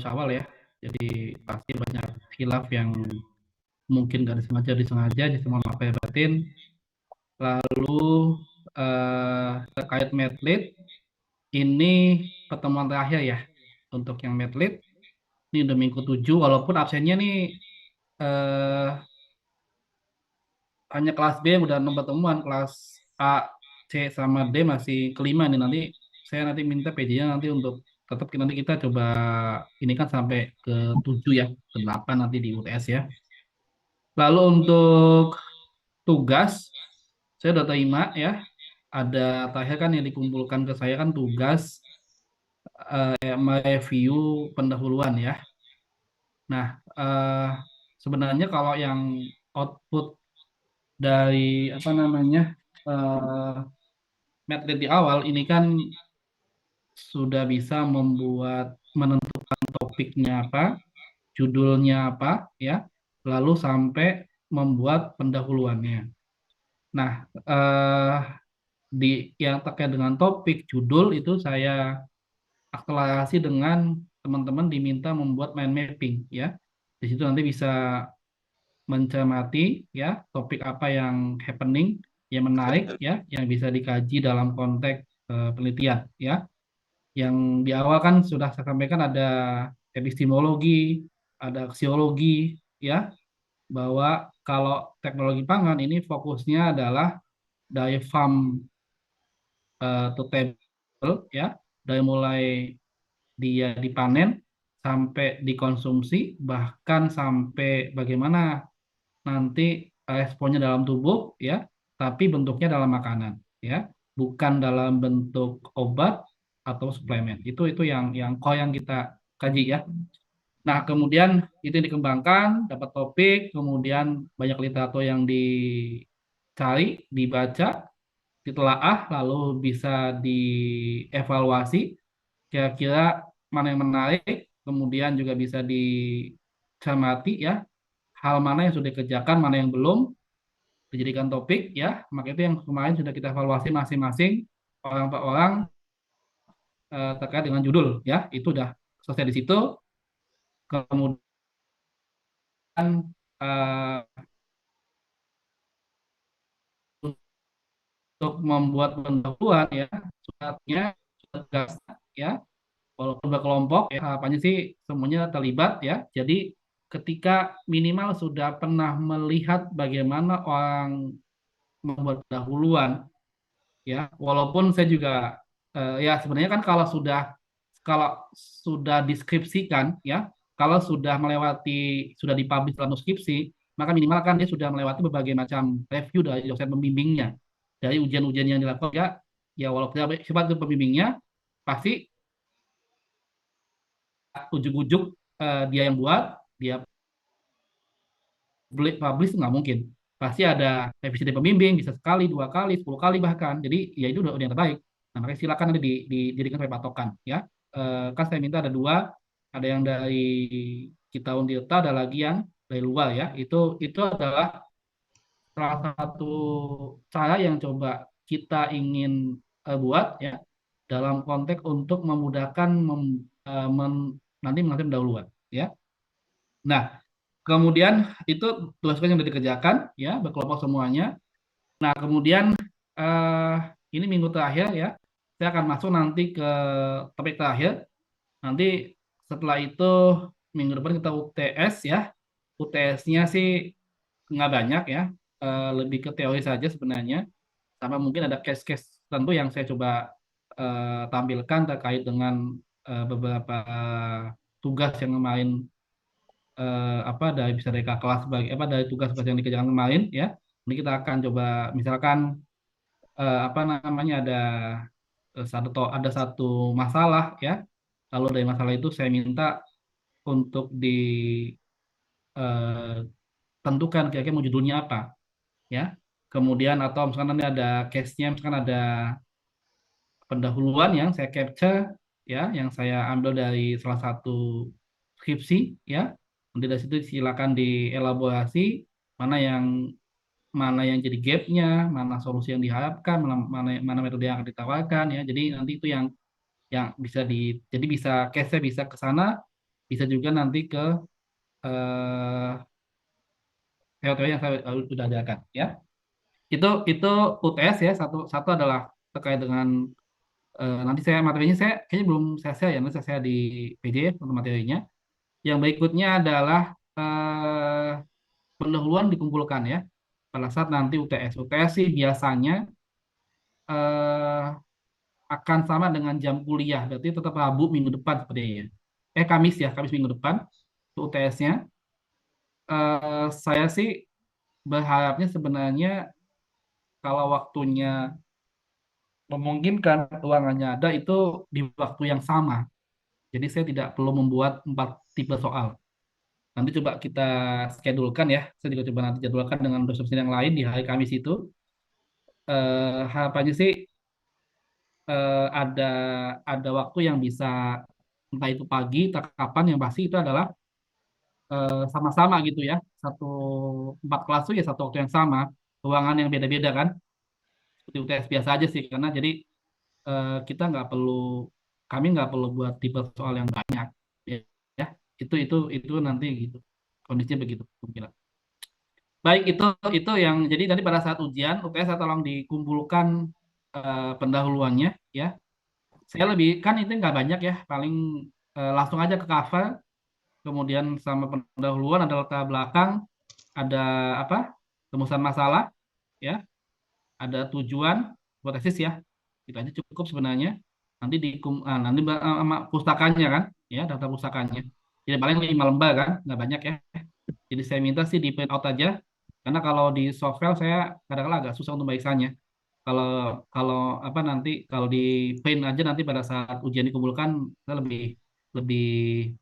awal ya. Jadi pasti banyak khilaf yang mungkin nggak disengaja, mohon maaf lahir batin. Lalu terkait medlit, ini pertemuan terakhir ya untuk yang medlit. Ini udah minggu 7, walaupun absennya nih eh, hanya kelas B yang udah 6 pertemuan, kelas A, C sama D masih kelima nih. Nanti saya nanti minta PJ-nya nanti untuk tetap nanti kita coba ini kan sampai ke 7 ya, ke 8 nanti di UTS ya. Lalu untuk tugas, saya udah terima ya. Ada terakhir kan yang dikumpulkan ke saya kan tugas mereview pendahuluan ya. Nah, sebenarnya kalau yang output dari apa namanya medley di awal ini kan sudah bisa menentukan topiknya apa, judulnya apa ya, lalu sampai membuat pendahuluannya. Nah, di yang terkait dengan topik judul itu saya akselerasi dengan teman-teman diminta membuat mind mapping ya. Di situ nanti bisa mencermati ya topik apa yang happening, yang menarik ya, yang bisa dikaji dalam konteks penelitian ya. Yang di awal kan sudah saya sampaikan ada epistemologi, ada aksiologi ya, bahwa kalau teknologi pangan ini fokusnya adalah dari farm to table ya, dari mulai dia dipanen sampai dikonsumsi, bahkan sampai bagaimana nanti responnya dalam tubuh ya, tapi bentuknya dalam makanan ya, bukan dalam bentuk obat atau suplemen. Itu yang core yang kita kaji ya. Nah, kemudian itu dikembangkan, dapat topik, kemudian banyak literatur yang dicari, dibaca, ditelaah, lalu bisa dievaluasi kira-kira mana yang menarik, kemudian juga bisa dicermati ya, hal mana yang sudah dikerjakan, mana yang belum dijadikan topik ya. Maka itu yang kemarin sudah kita evaluasi masing-masing orang per orang terkait dengan judul ya. Itu udah selesai di situ. Kemudian eh, untuk membuat pendahuluan ya, suratnya tugas ya, walaupun berkelompok ya, harapannya sih semuanya terlibat ya. Jadi ketika minimal sudah pernah melihat bagaimana orang membuat pendahuluan ya, walaupun saya juga ya sebenarnya kan kalau sudah deskripsikan ya, kalau sudah melewati, sudah dipublish dalam skripsi, maka minimal kan dia sudah melewati berbagai macam review dari dosen pembimbingnya, dari ujian-ujian yang dilakukan ya. Ya walaupun siapa itu pembimbingnya, pasti ujuk-ujuk dia yang buat, dia publish nggak mungkin. Pasti ada revisi dari pembimbing, bisa sekali, 2 kali, 10 kali bahkan. Jadi ya itu udah yang terbaik. Nah makanya silakan nanti dijadikan sebagai patokan ya. Kan saya minta ada 2, ada yang dari kita Untirta, ada lagi yang dari luar ya. Itu adalah salah satu cara yang coba kita ingin buat ya dalam konteks untuk memudahkan nanti mengatur pendahuluan ya. Nah, kemudian itu tugas-tugas yang sudah dikerjakan ya, berkelompok semuanya. Nah, kemudian eh, ini minggu terakhir ya, saya akan masuk nanti ke topik terakhir. Nanti setelah itu minggu depan kita UTS ya. UTS-nya sih nggak banyak ya, lebih ke teori saja sebenarnya. Sama mungkin ada case-case tertentu yang saya coba tampilkan terkait dengan beberapa tugas yang kemarin apa dari bisa dari kakak kelas sebagai apa dari tugas-tugas yang dikerjakan kemarin ya. Ini kita akan coba misalkan apa namanya ada satu masalah ya. Lalu dari masalah itu saya minta untuk ditentukan kira-kira mau judulnya apa ya. Kemudian atau misalkan nanti ada case-nya, misalkan ada pendahuluan yang saya capture ya, yang saya ambil dari salah satu skripsi ya. Nanti dari situ silakan dielaborasi mana yang mana yang jadi gapnya, mana solusi yang diharapkan, mana metode yang akan ditawarkan ya. Jadi nanti itu yang bisa jadi bisa case-nya bisa ke sana, bisa juga nanti ke eh, teori yang saya sudah ajarkan ya. Itu UTS ya, satu satu adalah terkait dengan nanti saya materinya saya kayaknya belum saya share ya, nanti saya share di PD ya untuk materinya. Yang berikutnya adalah eh, pendahuluan dikumpulkan ya pada saat nanti UTS. UTS sih biasanya eh, akan sama dengan jam kuliah, berarti tetap Rabu minggu depan sepertinya. Kamis ya, Kamis minggu depan itu UTS-nya. Saya sih berharapnya sebenarnya kalau waktunya memungkinkan, ruangannya ada itu di waktu yang sama. Jadi saya tidak perlu membuat 4 tipe soal. Nanti coba kita schedulekan ya. Saya juga coba nanti jadwalkan dengan dosen yang lain di hari Kamis itu. Harapannya sih ada waktu yang bisa entah itu pagi, entah kapan yang pasti itu adalah sama-sama gitu ya. 4 kelas itu ya satu waktu yang sama. Ruangan yang beda-beda kan. Seperti UTS biasa aja sih. Karena jadi kita nggak perlu, kami nggak perlu buat tipe soal yang banyak. Ya, ya. Itu nanti gitu. Kondisinya begitu. Kemungkinan. Baik, itu yang jadi nanti pada saat ujian UTS tolong dikumpulkan pendahuluannya ya. Saya lebih kan itu nggak banyak ya, paling langsung aja ke cover, kemudian sama pendahuluan ada latar belakang, ada apa? Rumusan masalah ya, ada tujuan hipotesis ya. Itu aja cukup sebenarnya. Nanti sama pustakanya kan, ya daftar pustakanya. Jadi paling 5 lembar kan, nggak banyak ya. Jadi saya minta sih di print out aja, karena kalau di software saya kadang-kadang agak susah untuk barisannya. Kalau kalau apa nanti kalau di print aja nanti pada saat ujian dikumpulkan saya lebih lebih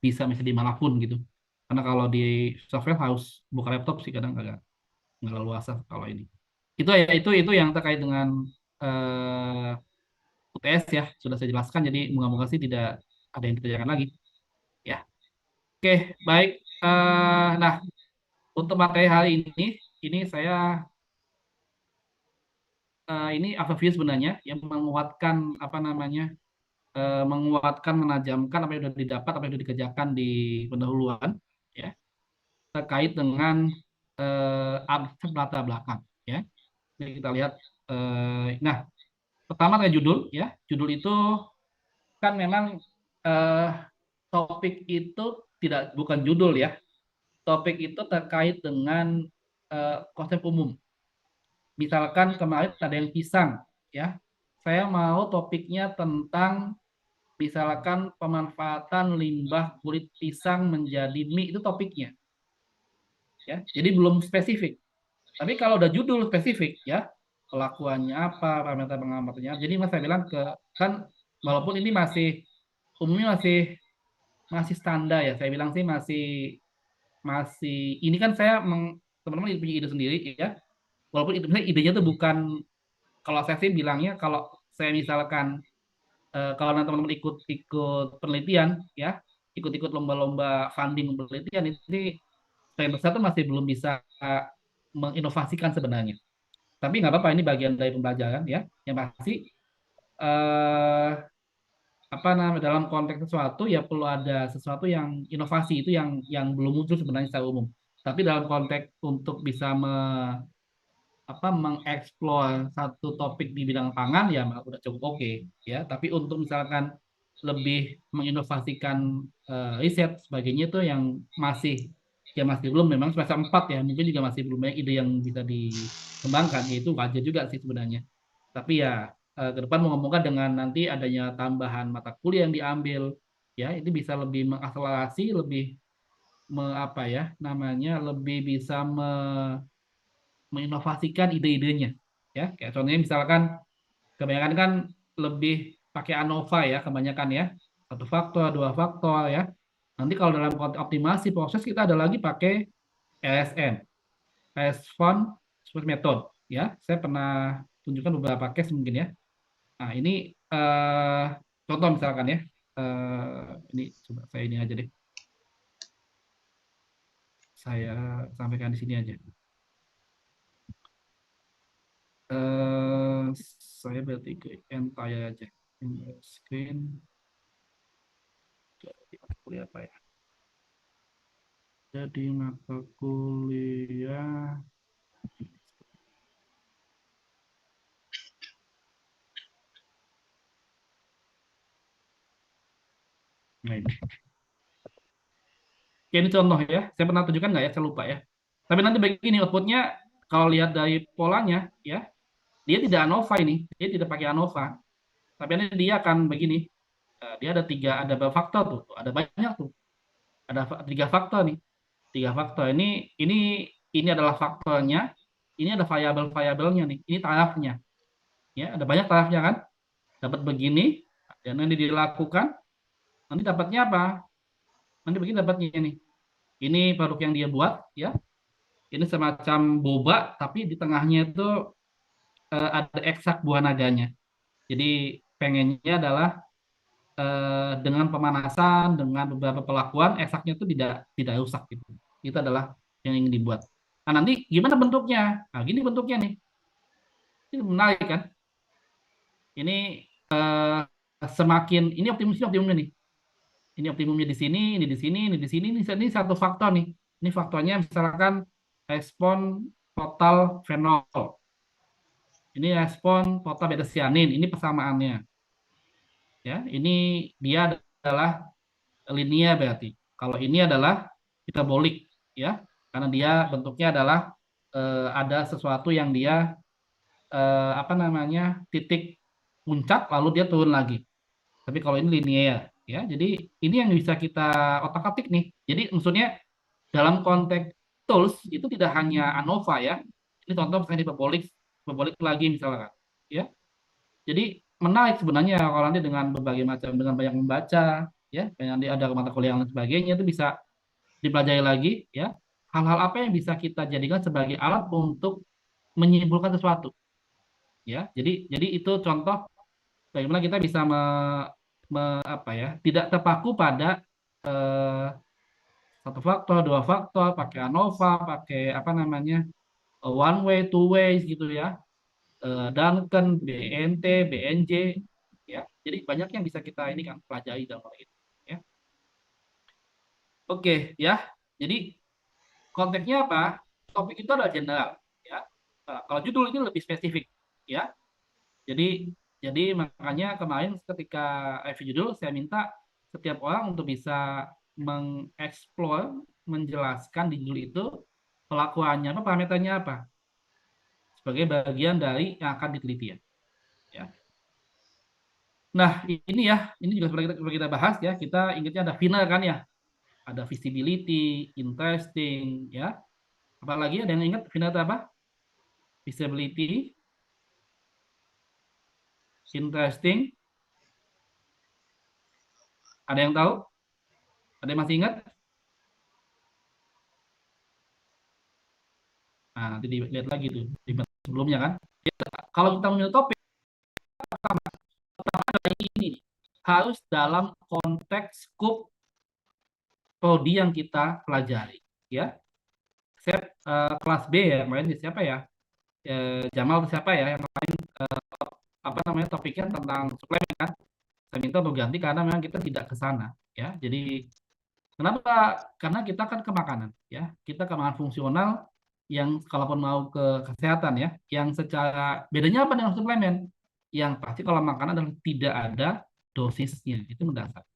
bisa misalnya dimanapun gitu. Karena kalau di software harus buka laptop sih kadang agak nggak leluasa kalau ini. Itu yang terkait dengan UTS ya sudah saya jelaskan. Jadi moga-moga sih tidak ada yang ditanyakan lagi. Ya, oke baik. Nah untuk materi hari ini saya ini overview sebenarnya yang menguatkan apa namanya menguatkan menajamkan apa yang sudah didapat apa yang sudah dikerjakan di pendahuluan ya terkait dengan aspek latar belakang ya. Jadi kita lihat nah pertama kayak judul ya judul itu kan memang eh, topik itu tidak bukan judul ya topik itu terkait dengan konsep umum. Misalkan kemarin ada yang pisang, ya. Saya mau topiknya tentang misalkan pemanfaatan limbah kulit pisang menjadi mie itu topiknya, ya. Jadi belum spesifik. Tapi kalau udah judul spesifik, ya, pelakuannya apa, parameter pengamatannya. Jadi mas saya bilang ke kan walaupun ini masih umumnya masih masih standar ya. Saya bilang sih masih masih ini kan saya teman-teman punya ide sendiri ya. Walaupun itu misalnya idenya tuh bukan kalau saya sih bilangnya kalau saya misalkan kalau nanti teman-teman ikut-ikut penelitian ya ikut-ikut lomba-lomba funding penelitian ini saya besar tuh masih belum bisa menginovasikan sebenarnya tapi nggak apa-apa ini bagian dari pembelajaran ya yang pasti eh, apa namanya dalam konteks sesuatu ya perlu ada sesuatu yang inovasi itu yang belum muncul sebenarnya secara umum tapi dalam konteks untuk bisa mengeksplor satu topik di bidang pangan ya udah cukup oke ya. Tapi untuk misalkan lebih menginovasikan riset sebagainya itu yang masih masih belum memang semester 4 ya mungkin juga masih belum banyak ide yang bisa dikembangkan ya itu wajar juga sih sebenarnya. Tapi ya ke depan menghubungkan dengan nanti adanya tambahan mata kuliah yang diambil ya itu bisa lebih mengakselerasi lebih apa ya namanya lebih bisa menginovasikan ide-idenya ya kayak contohnya misalkan kebanyakan kan lebih pakai ANOVA ya kebanyakan ya satu faktor dua faktor ya nanti kalau dalam konteks optimasi proses kita ada lagi pakai LSM Response Method ya saya pernah tunjukkan beberapa case mungkin ya nah ini eh, contoh misalkan ya ini coba saya ini aja deh saya sampaikan di sini aja eh saya berarti ke entire aja. Screen. Jadi kuliah apa ya? Jadi mata kuliah. Nah, ini. Oke, ini contoh ya. Saya pernah tunjukkan nggak ya? Saya lupa ya. Tapi nanti begini outputnya, kalau lihat dari polanya, ya, dia tidak ANOVA ini. Dia tidak pakai ANOVA. Tapi nanti dia akan begini. Dia ada tiga, ada berapa faktor tuh. Ada banyak tuh. Ada tiga faktor nih. Tiga faktor. Ini adalah faktornya. Ini ada variabel-variabelnya nih. Ini tarafnya. Ya, ada banyak tarafnya kan. Dapat begini. Dan nanti dilakukan. Nanti dapatnya apa? Nanti begini dapatnya nih. Ini produk yang dia buat, ya. Ini semacam boba, tapi di tengahnya itu ada ekstrak buah naganya. Jadi pengennya adalah dengan pemanasan, dengan beberapa pelakuan, ekstraknya itu tidak tidak rusak gitu. Itu adalah yang ingin dibuat. Nah nanti gimana bentuknya? Nah gini bentuknya nih. Ini menarik kan? Ini eh, semakin ini optimumnya nih. Ini optimumnya di sini, ini di sini, ini di sini, ini satu faktor nih. Ini faktornya misalkan respon total fenol. Ini respon total beta sianin. Ini persamaannya. Ya, ini dia adalah linear berarti. Kalau ini adalah hiperbolik, ya, karena dia bentuknya adalah ada sesuatu yang dia apa namanya titik puncak lalu dia turun lagi. Tapi kalau ini linear, ya, jadi ini yang bisa kita otak-atik nih. Jadi maksudnya dalam konteks tools itu tidak hanya ANOVA ya. Ini contoh misalnya hiperbolik, hiperbolik lagi misalkan, ya. Jadi menarik sebenarnya kalau nanti dengan berbagai macam dengan banyak membaca ya, dan nanti ada mata kuliah dan sebagainya itu bisa dipelajari lagi ya. Hal-hal apa yang bisa kita jadikan sebagai alat untuk menyimpulkan sesuatu ya. Jadi itu contoh bagaimana kita bisa apa ya, tidak terpaku pada eh, satu faktor, dua faktor, pakai ANOVA, pakai apa namanya one way, two ways gitu ya. Duncan, BNT, BNJ, ya. Jadi banyak yang bisa kita ini kan pelajari dalam hal itu. Ya. Oke, ya. Jadi konteksnya apa? Topik itu adalah general, ya. Kalau judul ini lebih spesifik, ya. Jadi jadi makanya kemarin ketika review judul saya minta setiap orang untuk bisa mengeksplor, menjelaskan di judul itu pelakuannya apa, parameternya apa, sebagai bagian dari yang akan diteliti ya. Ya. Nah, ini ya, ini juga seperti kita bahas ya, kita ingatnya ada final kan ya, ada visibility, interesting, ya. Apalagi ada yang ingat final itu apa? Visibility, interesting, ada yang tahu? Ada yang masih ingat? Nah, nanti dilihat lagi tuh di sebelumnya kan. Ya, kalau kita memilih topik ini harus dalam konteks scope prodi yang kita pelajari, ya. Saya kelas B ya, kemarin siapa ya? Jamal siapa ya yang apa namanya topiknya tentang suplemen kan? Saya minta untuk ganti karena memang kita tidak ke sana ya. Jadi kenapa? Karena kita kan ke makanan ya. Kita ke makanan fungsional yang kalaupun mau ke kesehatan ya, yang secara bedanya apa dengan suplemen? Yang pasti kalau makanan adalah tidak ada dosisnya, itu mendasar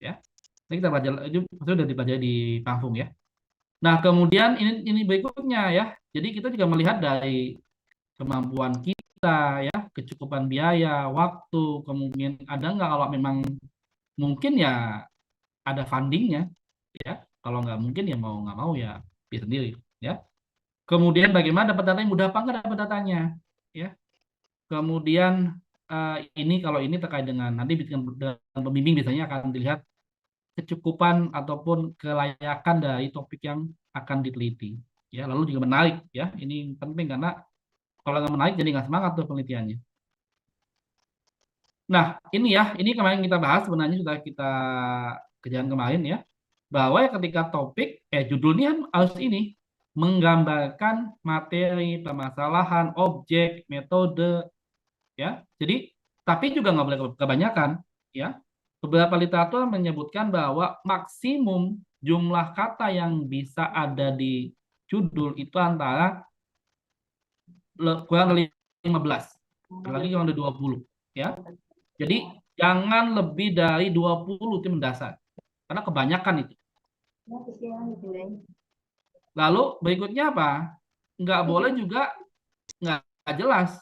ya. Ini kita baca itu sudah dibaca di Pangfung ya. Nah, kemudian ini berikutnya ya. Jadi kita juga melihat dari kemampuan kita ya, kecukupan biaya, waktu, kemudian ada nggak kalau memang mungkin ya ada fundingnya ya. Kalau nggak mungkin ya mau nggak mau ya pilih sendiri ya. Kemudian bagaimana dapat data yang mudah apa nggak dapat datanya ya. Kemudian ini kalau ini terkait dengan nanti dengan pembimbing biasanya akan dilihat kecukupan ataupun kelayakan dari topik yang akan diteliti ya. Lalu juga menarik ya. Ini penting karena kalau nggak menarik jadi nggak semangat tuh penelitiannya. Nah, ini ya, ini kemarin kita bahas sebenarnya sudah kita kerjaan kemarin ya, bahwa ya ketika topik, judulnya harus ini, menggambarkan materi, permasalahan, objek, metode, ya. Jadi, tapi juga nggak boleh kebanyakan, ya. Beberapa literatur menyebutkan bahwa maksimum jumlah kata yang bisa ada di judul itu antara kurang dari 15, lagi kurang dari 20 ya. Jadi jangan lebih dari 20 itu mendasar. Karena kebanyakan itu. Lalu berikutnya apa? Nggak boleh juga nggak jelas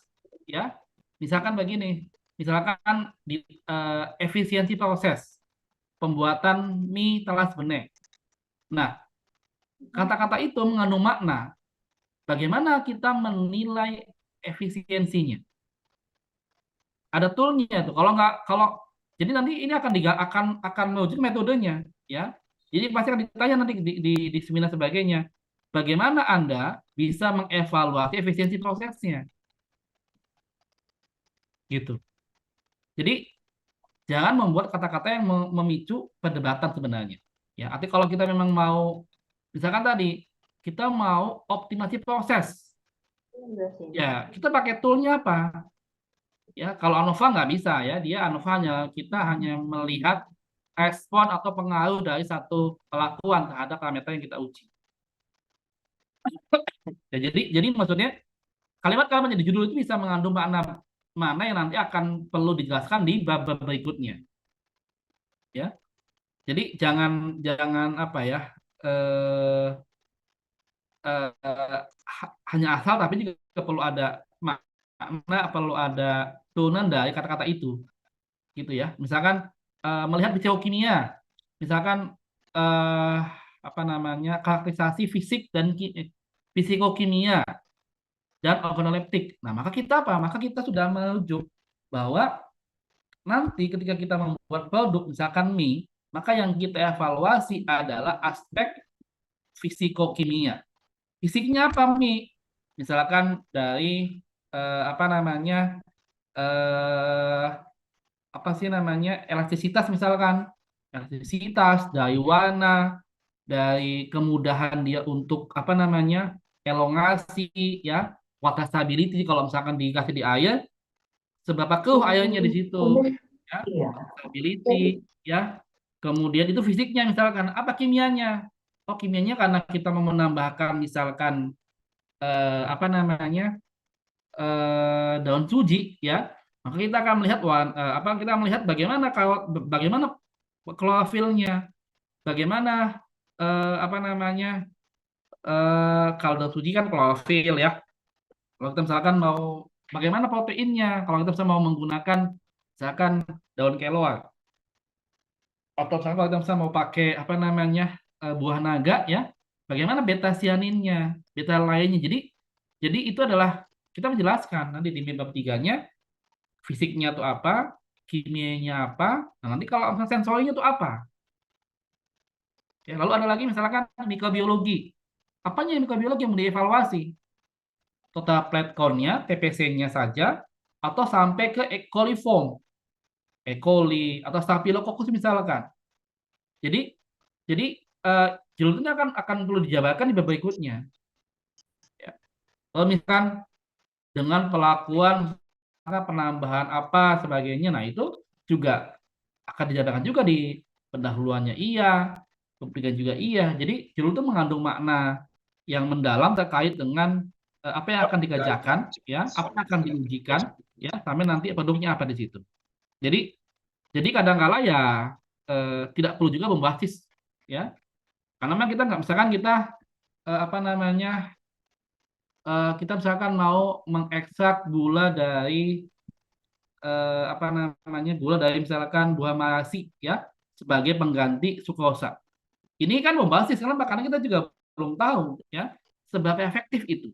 ya. Misalkan begini, misalkan di efisiensi proses pembuatan mie telas benek. Nah, kata-kata itu mengandung makna. Bagaimana kita menilai efisiensinya? Ada toolnya tuh. Kalau jadi nanti ini akan merujuk metodenya ya. Jadi pasti akan ditanya nanti di seminar sebagainya. Bagaimana Anda bisa mengevaluasi efisiensi prosesnya? Gitu. Jadi jangan membuat kata-kata yang memicu perdebatan sebenarnya. Ya, arti kalau kita memang mau, misalkan tadi kita mau optimasi proses, ya kita pakai toolnya apa? Ya, kalau ANOVA nggak bisa ya, dia ANOVA kita hanya melihat respon atau pengaruh dari satu pelakuan terhadap parameter yang kita uji. Ya, jadi maksudnya kalimat-kalimat yang di judul itu bisa mengandung makna mana yang nanti akan perlu dijelaskan di bab-bab berikutnya. Ya, jadi jangan jangan apa ya eh, hanya asal, tapi juga perlu ada makna, perlu ada turunan dari kata-kata itu, gitu ya. Misalkan melihat biokimia, misalkan eh, apa namanya karakterisasi fisik dan fisikokimia dan organoleptik. Nah, maka kita apa? Maka kita sudah merujuk bahwa nanti ketika kita membuat produk, misalkan mie, maka yang kita evaluasi adalah aspek fisikokimia. Fisiknya apa mie? Misalkan dari apa namanya eh, apa sih namanya elastisitas, misalkan elastisitas dari warna, dari kemudahan dia untuk apa namanya elongasi, ya, water stability kalau misalkan dikasih di air, seberapa keruh airnya di situ, ya, water stability, ya, kemudian itu fisiknya, misalkan apa kimianya. Oh, kimianya karena kita mau menambahkan misalkan apa namanya daun suji, ya, maka kita akan melihat apa kita melihat bagaimana kalau bagaimana klorofilnya, bagaimana apa namanya kalau daun suji kan klorofil ya. Kalau kita misalkan mau bagaimana proteinnya, kalau kita misalkan mau menggunakan misalkan daun kelor, atau misalkan kalau kita misalkan mau pakai apa namanya buah naga ya, bagaimana beta sianinnya, beta lainnya. Jadi itu adalah kita menjelaskan nanti di bab tiganya fisiknya itu apa, kimianya apa, nah nanti kalau misalnya sensorinya itu apa. Ya, lalu ada lagi misalkan mikrobiologi. Apanya mikrobiologi yang mau dievaluasi? Total plate count-nya, TPC-nya saja, atau sampai ke E. coliform, E. coli, atau Staphylococcus misalkan. Jadi, jadi eh, judulnya akan perlu dijabarkan di bab berikutnya. Ya. Kalau misalkan dengan pelakuan penambahan apa sebagainya, nah itu juga akan dijabarkan juga di pendahuluannya, iya, publikasi juga iya. Jadi judul itu mengandung makna yang mendalam terkait dengan apa yang akan dikerjakan, ya, apa yang akan diujikan, ya, sampai nanti produknya apa di situ. Jadi jadi kadang-kala ya tidak perlu juga membasis, ya, karena memang kita nggak, misalkan kita apa namanya kita misalkan mau mengekstrak gula dari apa namanya gula dari misalkan buah marasi, ya, sebagai pengganti sukrosa. Ini kan membasis karena kita juga belum tahu ya seberapa efektif itu.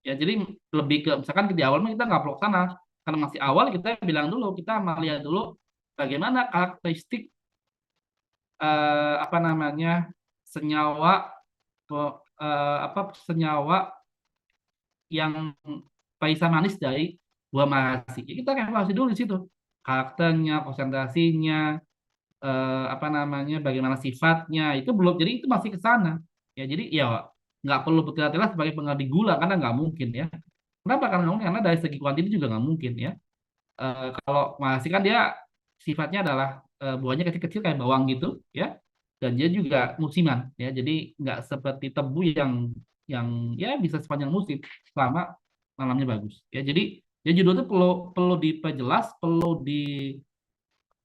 Ya, jadi lebih ke misalkan di awal kita nggak perlu ke sana karena masih awal, kita bilang dulu, kita melihat dulu bagaimana karakteristik apa namanya senyawa apa senyawa yang pahisa manis dari buah marasi. Ya, kita evaluasi dulu di situ karakternya, konsentrasinya, apa namanya bagaimana sifatnya, itu belum, jadi itu masih ke sana. Ya, jadi ya nggak perlu bertele-tele sebagai pengganti gula karena nggak mungkin ya. Kenapa? Karena dari segi kuantiti juga nggak mungkin ya. Kalau masih kan dia sifatnya adalah buahnya kecil-kecil kayak bawang gitu ya. dan dia juga musiman ya. Jadi nggak seperti tebu yang ya bisa sepanjang musim selama malamnya bagus ya. Jadi ya judul itu perlu perlu diperjelas, perlu di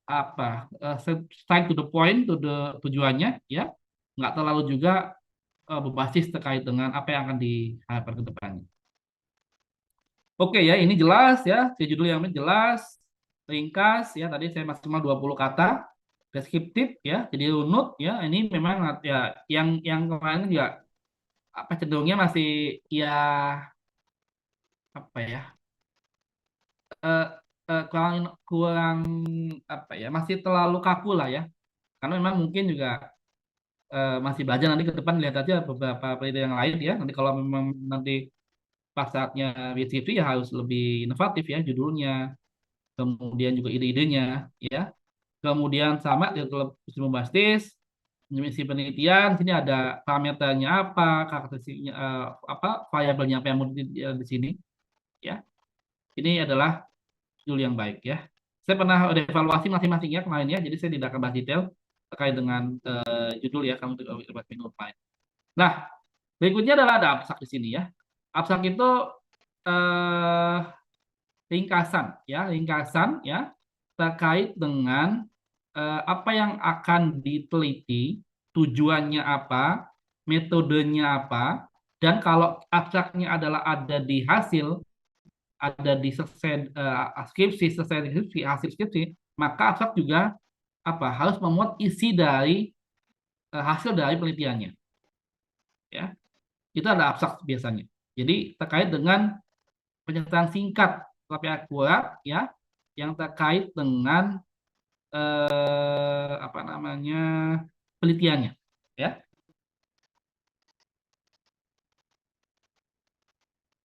apa straight to the point, to the tujuannya ya, nggak terlalu juga berbasis terkait dengan apa yang akan diharapkan ke depannya. Oke ya, ini jelas ya, si judul yang ini jelas, ringkas ya, tadi saya maksimal 20 kata, deskriptif ya, jadi runut ya, ini memang ya yang kemarin juga apa cenderungnya masih ya apa ya eh, kurang kurang apa ya, masih terlalu kaku lah ya, karena memang mungkin juga masih belajar, nanti ke depan lihat aja beberapa penelitian yang lain ya, nanti kalau memang nanti pas saatnya BCV ya harus lebih inovatif ya judulnya, kemudian juga ide-idenya ya. Kemudian sama di dalam bombastis, misi penelitian, sini ada parameternya apa, karakteristiknya apa, variabelnya apa yang mau di sini ya. Ini adalah judul yang baik ya. Saya pernah ada evaluasi masing-masingnya kemarin ya, jadi saya tidak akan bahas detail terkait dengan judul ya, kamu dapat minum lain. Nah, berikutnya adalah ada abstrak di sini ya. Abstrak itu eh, ringkasan ya, ringkasan ya terkait dengan apa yang akan diteliti, tujuannya apa, metodenya apa, dan kalau abstraknya adalah ada di hasil, ada di selesai skripsi, selesai skripsi, hasil skripsi, maka abstrak juga apa harus memuat isi dari hasil dari penelitiannya, ya. Itu ada abstrak biasanya. Jadi terkait dengan pernyataan singkat tapi akurat, ya, yang terkait dengan apa namanya penelitiannya, ya.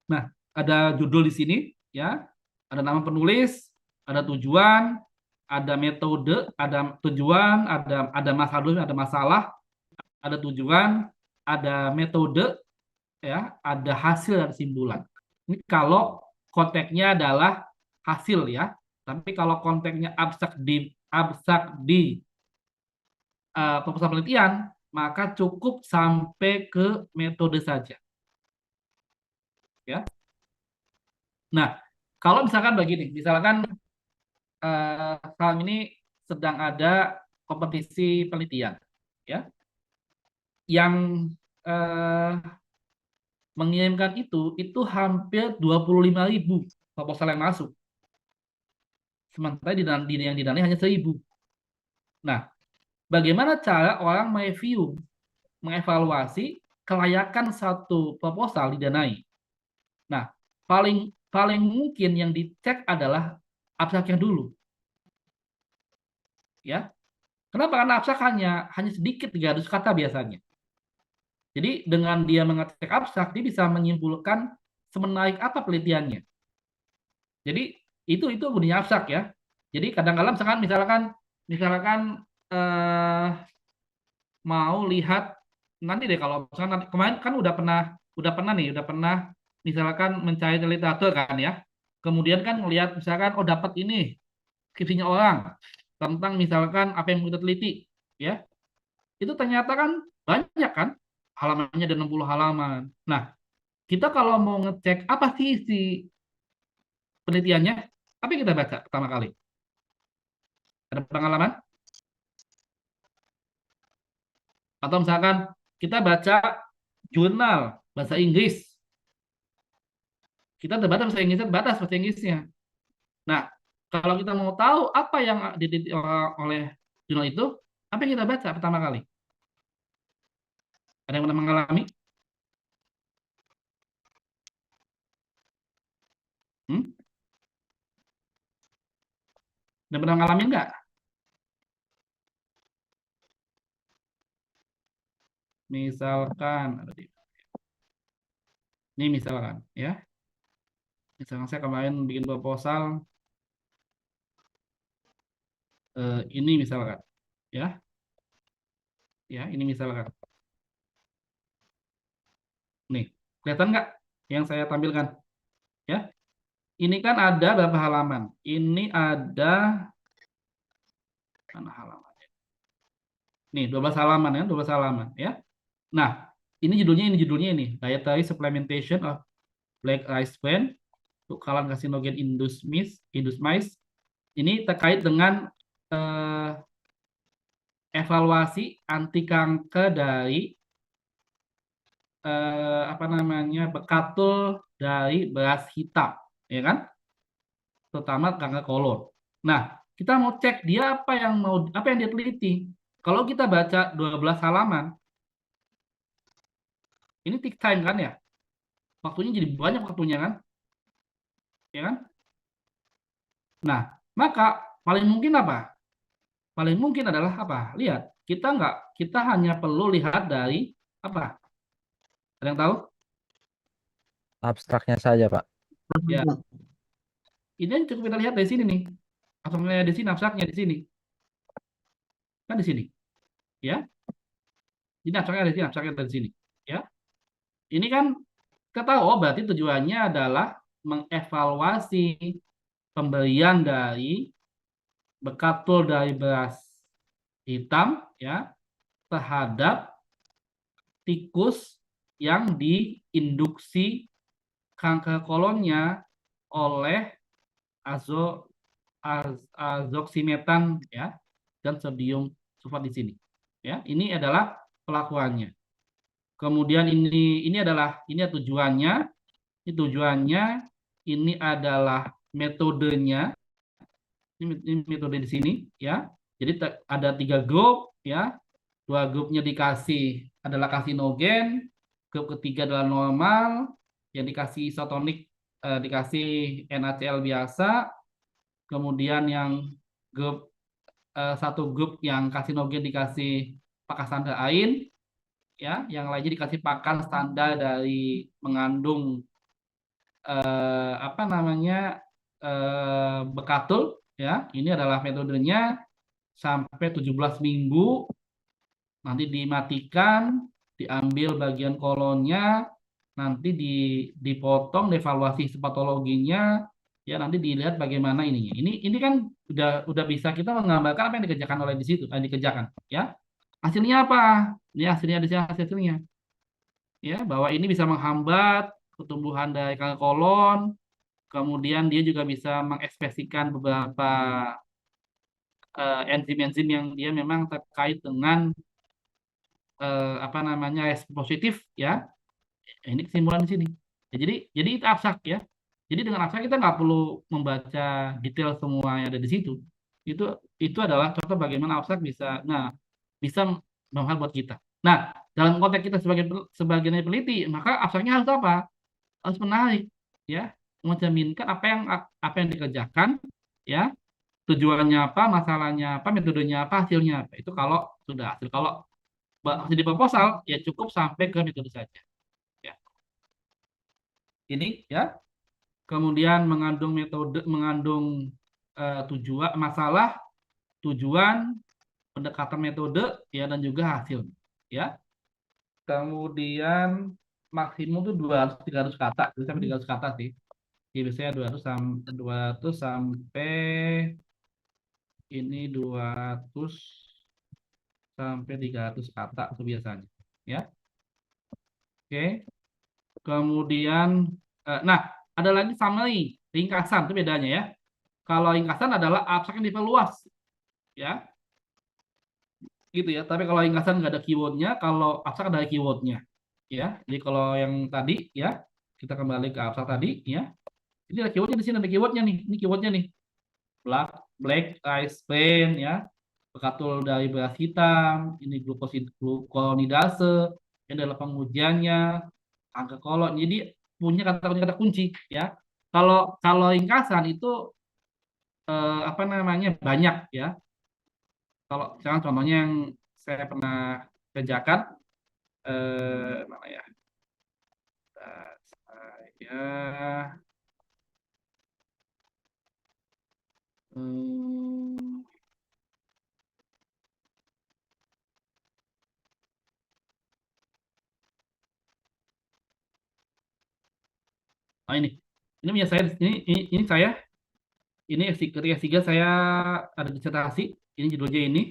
Nah, ada judul di sini, ya, ada nama penulis, ada tujuan, ada metode, ada tujuan, ada masalah, ada tujuan, ada metode, ya, ada hasil dan simpulan. Ini kalau konteksnya adalah hasil ya, tapi kalau konteksnya abstrak di proposal penelitian, maka cukup sampai ke metode saja. Ya. Nah, kalau misalkan begini, misalkan sekarang ini sedang ada kompetisi penelitian, ya, yang eh, mengirimkan itu hampir 25.000 proposal yang masuk, sementara yang didanai hanya 1.000. Nah, bagaimana cara orang mereview, mengevaluasi kelayakan satu proposal didanai? Nah, paling paling mungkin yang dicek adalah abstraknya dulu, ya. Kenapa? Karena abstrak hanya sedikit 300 kata biasanya. Jadi dengan dia mengecek abstrak, dia bisa menyimpulkan semenarik apa penelitiannya. Jadi itu bunyinya abstrak ya. Jadi kadang-kadang misalkan eh, mau lihat nanti deh, kalau misalkan nanti, kemarin kan udah pernah misalkan mencari literatur kan ya. Kemudian kan melihat misalkan oh dapat ini skripsinya orang tentang misalkan apa yang kita teliti ya. Itu ternyata kan banyak kan halamannya, ada 60 halaman. Nah, kita kalau mau ngecek apa sih isi penelitiannya, apa yang kita baca pertama kali? Ada pengalaman? Atau misalkan kita baca jurnal bahasa Inggris, kita terbatas bahasa Inggrisnya, terbatas bahasa Inggrisnya. Nah, kalau kita mau tahu apa yang diteliti oleh jurnal itu, apa yang kita baca pertama kali? Ada yang pernah mengalami? Hmm? Ada pernah mengalami nggak? Misalkan, ini misalkan, ya, misalkan saya kemarin bikin proposal, ini misalkan, ya, ini misalkan, nih, kelihatan nggak yang saya tampilkan, ya? Ini kan ada berapa halaman? Ini ada mana halaman? Nih, 12 halaman ya, 12 halaman ya. Nah, ini judulnya Dietary Supplementation of Black Rice Bran to Kalan Carcinogen Induced Mice. Ini terkait dengan eh, evaluasi anti kanker dari apa namanya bekatul dari beras hitam, ya kan? Terutama kanker kolon. Nah, kita mau cek dia apa yang dia teliti. Kalau kita baca 12 halaman, ini take time kan ya? Waktunya jadi banyak waktunya kan? Ya kan? Nah, maka paling mungkin apa? Paling mungkin adalah apa? Lihat, kita hanya perlu lihat dari apa? Ada yang tahu? Abstraknya saja, Pak. Ya, ini yang cukup kita lihat dari sini nih. Abstraknya di sini, abstraknya di sini. Kan di sini, ya. Ini abstraknya dari sini, abstraknya dari sini. Ya. Ini kan kita tahu, oh berarti tujuannya adalah mengevaluasi pemberian dari bekatul dari beras hitam ya terhadap tikus yang diinduksi kanker kolonnya oleh azo, azoksimetan ya dan sodium sulfat di sini. Ya, ini adalah pelakuannya. Kemudian ini tujuannya, ini adalah metodenya, ini metode di sini ya. Jadi ada 3 grup ya. 2 grupnya adalah kasinogen, grup ketiga adalah normal, yang dikasih isotonik dikasih NaCl biasa, kemudian yang grup satu grup yang kasinogen dikasih pakan standar AIN, ya, yang lainnya dikasih pakan standar dari mengandung apa namanya bekatul, ya. Ini adalah metodenya sampai 17 minggu, nanti dimatikan, diambil bagian kolonnya, nanti dipotong, dievaluasi histopatologinya, ya nanti dilihat bagaimana ininya. Ini kan udah bisa kita menggambarkan apa yang dikerjakan oleh di situ, dikerjakan, ya. Hasilnya apa? Ini hasilnya di sini hasilnya, ya, bahwa ini bisa menghambat pertumbuhan dari kanker kolon, kemudian dia juga bisa mengekspresikan beberapa enzim-enzim yang dia memang terkait dengan apa namanya respon positif ya. Ini kesimpulan di sini. Ya, jadi itu abstrak ya. Jadi dengan abstrak kita nggak perlu membaca detail semua yang ada di situ. Itu itu adalah contoh bagaimana abstrak bisa bermanfaat buat kita. Nah, dalam konteks kita sebagai peneliti, maka abstraknya harus apa? Harus menarik ya, mencerminkan apa yang dikerjakan ya, tujuannya apa, masalahnya apa, metodenya apa, hasilnya apa. Itu kalau sudah hasil. Kalau hasil di proposal ya cukup sampai ke metode saja. Ya. Ini ya. Kemudian mengandung tujuan masalah, tujuan, pendekatan metode ya dan juga hasil. Ya. Kemudian maksimum tuh 200-300 kata, bisa sampai 300 kata sih. Jadi biasanya 200 sampai ini 200 sampai 300 kata itu biasanya. Ya. Oke. Kemudian nah, ada lagi summary, ringkasan itu bedanya ya. Kalau ringkasan adalah abstrak yang diperluas ya. Gitu ya. Tapi kalau ringkasan nggak ada keywordnya, kalau abstrak ada keywordnya ya. Jadi kalau yang tadi ya, kita kembali ke abstrak tadi ya. Ini ada keywordnya di sini, ada keywordnya nih. Ini keywordnya nih. Black, black rice bran ya. Bekatul dari beras hitam, ini glukonidase, ini adalah pengujiannya, angka kolon. Jadi punya kata kunci ya. Kalau kalau ringkasan itu apa namanya banyak ya. Kalau misalkan contohnya yang saya pernah kerjakan, mana ya? Saya hmm, ini punya saya ini saya ini ketika S3 saya ada disertasi, ini judulnya ini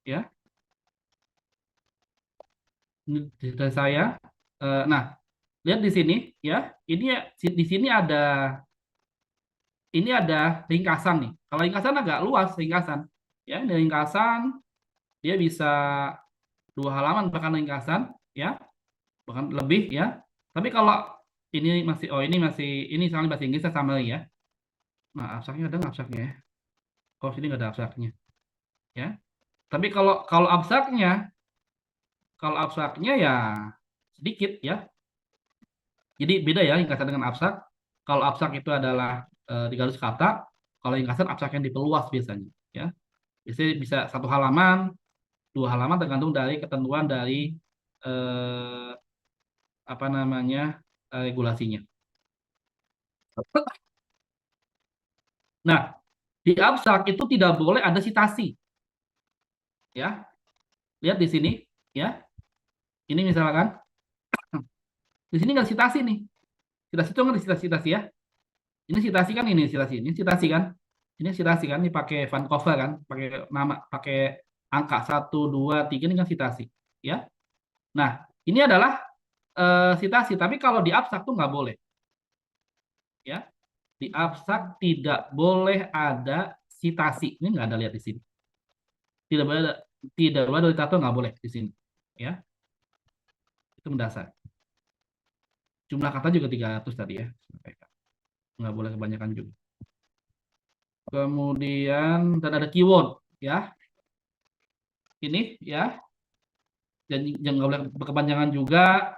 ya. Ini dari saya. Nah, lihat di sini ya. Ini ya, di sini ada ringkasan nih. Kalau ringkasan agak luas ringkasan. Ya, ini ringkasan dia bisa 2 halaman bahkan ringkasan ya, bahkan lebih ya. Tapi kalau ini soalnya bahasa Inggrisnya sama ya. Nah, abstraknya ada nggak abstraknya ya? Oh, sini nggak ada abstraknya ya. Tapi kalau abstraknya ya sedikit ya. Jadi beda ya ringkasan dengan abstrak. Kalau abstrak itu adalah di garis kata, kalau ringkasan abstrak yang diperluas biasanya ya. Biasanya bisa 1 halaman, 2 halaman tergantung dari ketentuan dari eh, apa namanya regulasinya. Nah, di abstrak itu tidak boleh ada citasi ya. Lihat di sini ya. Ini misalkan di sini nggak ada citasi nih. Citasi itu nggak ada citasi ya. Ini citasi kan. Ini citasi kan, ini pakai Van Cover kan, pakai angka 1, 2, 3 ini kan citasi. Ya. Nah, ini adalah citasi, tapi kalau di abstrak tuh nggak boleh. Ya. Di abstrak tidak boleh ada citasi. Ini nggak ada lihat di sini. Tidak boleh ada, tidak boleh ada tato nggak boleh di sini. Ya, itu mendasar. Jumlah kata juga 300 tadi ya. Nggak boleh kebanyakan juga. Kemudian dan ada keyword ya. Ini ya, dan yang nggak boleh berkepanjangan juga.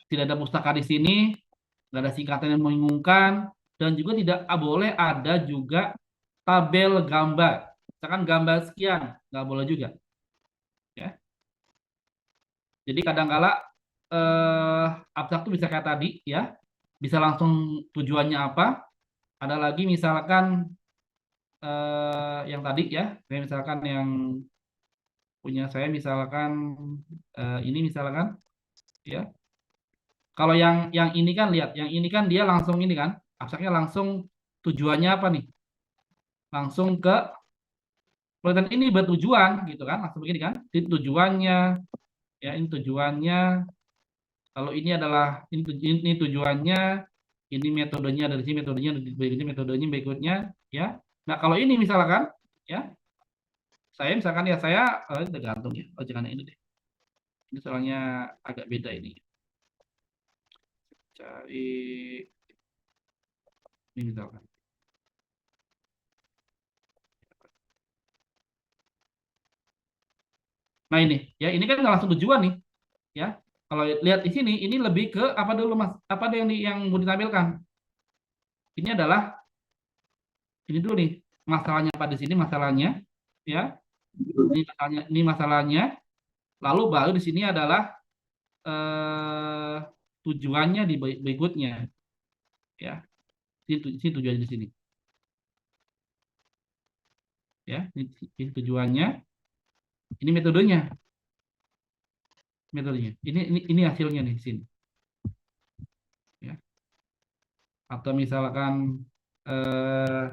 Tidak ada pustaka di sini, nggak ada singkatan yang membingungkan, dan juga tidak boleh ada juga tabel gambar. Misalkan gambar sekian, nggak boleh juga. Ya. Jadi kadangkala abstrak itu bisa kayak tadi ya, bisa langsung tujuannya apa. Ada lagi misalkan yang tadi ya, kayak misalkan yang punya saya misalkan ini misalkan ya. Kalau yang ini kan lihat, yang ini kan dia langsung ini kan, abstraknya langsung tujuannya apa nih? Langsung ke penelitian ini bertujuan gitu kan, langsung begini kan. Ini tujuannya ya, ini tujuannya. Kalau ini adalah ini tujuannya, ini metodenya dari sini, metodenya berikutnya ya. Nah, kalau ini misalkan ya, saya tergantung ya. Oh, jangan yang ini deh. Ini soalnya agak beda ini. Cari ini misalkan. Nah, ini kan nggak langsung tujuan nih ya. Kalau lihat di sini, ini lebih ke apa dulu Mas? Apa yang mau ditampilkan? Ini adalah ini dulu nih masalahnya pada sini masalahnya ya. Ini masalahnya. Lalu baru di sini adalah eh, tujuannya di berikutnya ya. Ini tujuannya di sini ya. Ini tujuannya. Ini metodenya. Ini hasilnya nih di sini ya. Atau misalkan eh,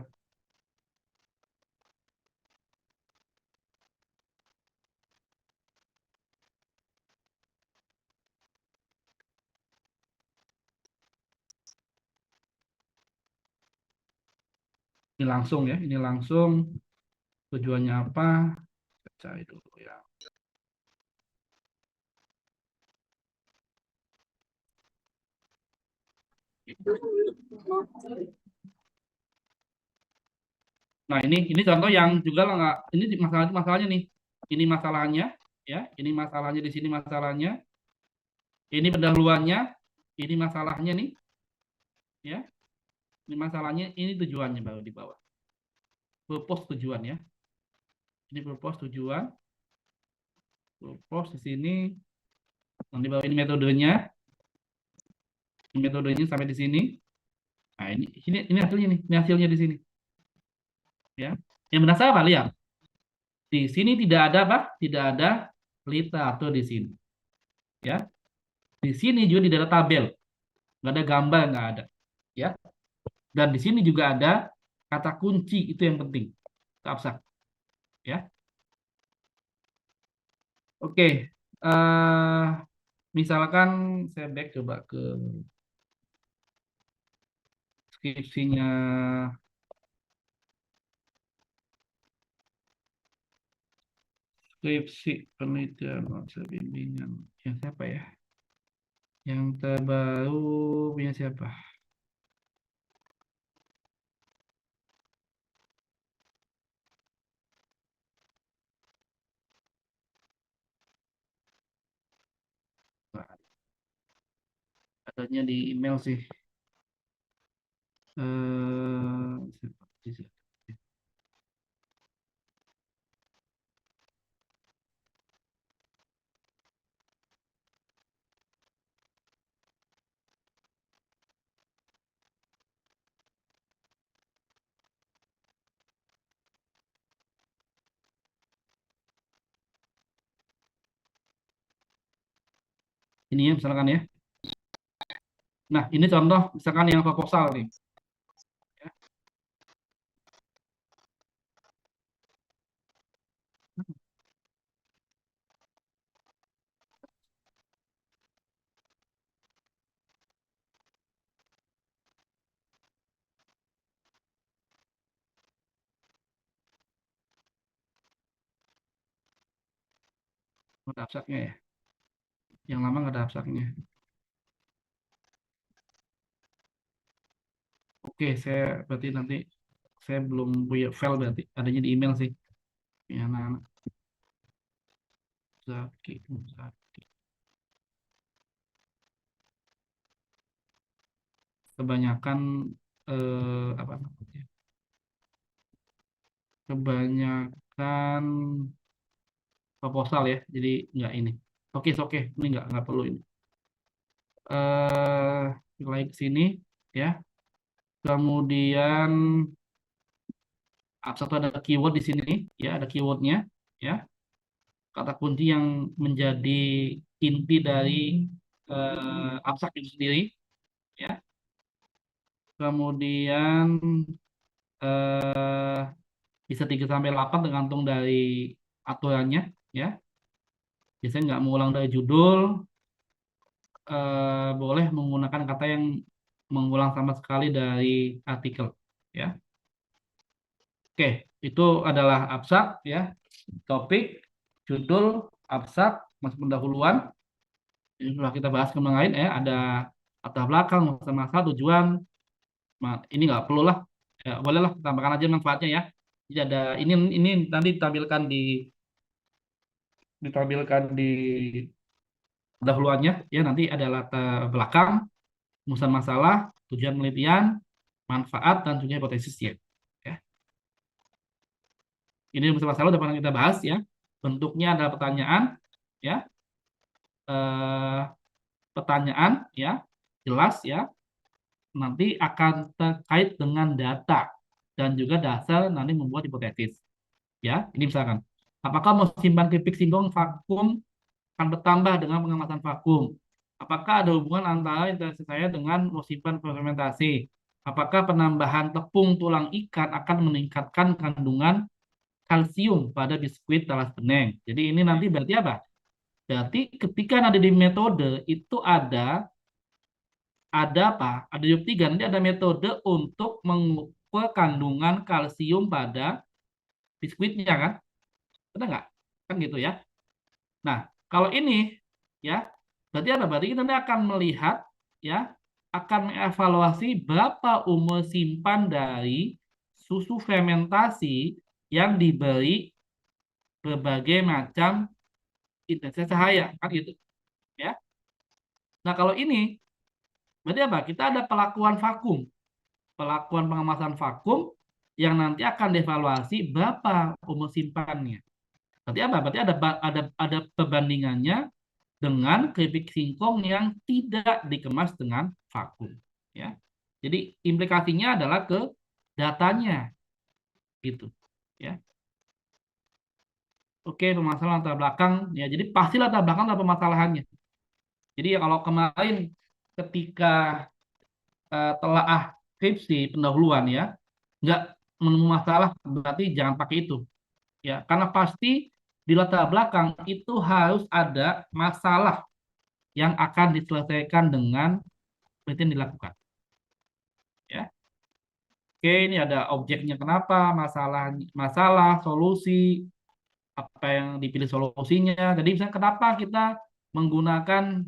ini langsung ya. Ini langsung tujuannya apa? Cari dulu ya. Nah, ini contoh yang juga lah nggak, ini masalahnya nih. Ini masalahnya ya, ini masalahnya di sini masalahnya. Ini pendahuluannya, ini masalahnya nih ya. Ini masalahnya, ini tujuannya baru di bawah. Purpose tujuan ya. Ini purpose tujuan. Purpose di sini. Nanti bawah ini metodenya. Ini metodenya sampai di sini. Nah, ini hasilnya nih. Ini hasilnya di sini. Ya. Yang benar apa? Lihat. Di sini tidak ada apa? Tidak ada literatur di sini. Ya. Di sini juga tidak ada tabel. Nggak ada gambar, nggak ada. Ya. Dan di sini juga ada kata kunci, itu yang penting. Abstrak. Ya. Oke. Misalkan saya back coba ke skripsinya, skripsi penelitian masa bimbingan yang siapa ya? Yang terbaru punya siapa? Nah, adanya di email sih. Siapa? Ini ya misalkan ya. Nah, ini contoh misalkan yang proposal nih. Ya, ada abstraknya ya. Yang lama nggak ada abstraknya. Oke, saya berarti nanti saya belum punya file berarti adanya di email sih. Ya, anak-anak Zaki, Zaki. Kebanyakan apa namanya? Kebanyakan proposal ya. Jadi nggak ini. Oke, ini nggak perlu ini. Like sini ya. Kemudian satu ada keyword di sini ya, ada keywordnya ya. Kata kunci yang menjadi inti dari abstrak itu sendiri ya. Kemudian eh, bisa 3 sampai 8 tergantung dari aturannya ya. Biasanya nggak mengulang dari judul, boleh menggunakan kata yang mengulang sama sekali dari artikel ya. Oke, itu adalah abstrak ya, topik, judul, abstrak, masuk pendahuluan. Ini sudah kita bahas kemarin lain ya, ada latar belakang, masa-masa, tujuan. Ini nggak perlu lah, ya, bolehlah tambahkan aja manfaatnya ya. Jadi ada ini nanti ditampilkan di pendahuluannya ya, nanti ada latar belakang, rumusan masalah, tujuan penelitian, manfaat dan tujuan hipotesis ya. Ya. Ini rumusan masalah udah pernah kita bahas ya. Bentuknya adalah pertanyaan ya. Eh, pertanyaan ya, jelas ya. Nanti akan terkait dengan data dan juga dasar nanti membuat hipotesis. Ya, ini misalkan, apakah mau simpan keripik singkong vakum akan bertambah dengan pengemasan vakum? Apakah ada hubungan antara interaksi saya dengan mau simpan fermentasi? Apakah penambahan tepung tulang ikan akan meningkatkan kandungan kalsium pada biskuit talas beneng? Jadi ini nanti berarti apa? Berarti ketika nanti di metode itu ada apa? Ada job 3, nanti ada metode untuk mengukur kandungan kalsium pada biskuitnya kan? Benar nggak? Kan gitu ya. Nah, kalau ini ya, berarti apa? Berarti kita nanti akan melihat ya, akan mengevaluasi berapa umur simpan dari susu fermentasi yang diberi berbagai macam intensitas cahaya kan gitu ya. Nah, kalau ini berarti apa? Kita ada pelakuan vakum, pelakuan pengemasan vakum yang nanti akan dievaluasi berapa umur simpannya. Berarti apa? Berarti ada perbandingannya dengan keripik singkong yang tidak dikemas dengan vakum. Ya, jadi implikasinya adalah ke datanya, gitu. Ya, oke permasalahan latar belakang. Ya, jadi pasti latar belakang ada permasalahannya. Jadi ya kalau kemarin ketika telaah skripsi pendahuluan ya, nggak menemu masalah berarti jangan pakai itu. Ya, karena pasti di latar belakang itu harus ada masalah yang akan diselesaikan dengan penelitian dilakukan. Ya. Oke, ini ada objeknya kenapa, masalah, solusi, apa yang dipilih solusinya. Jadi misalnya kenapa kita menggunakan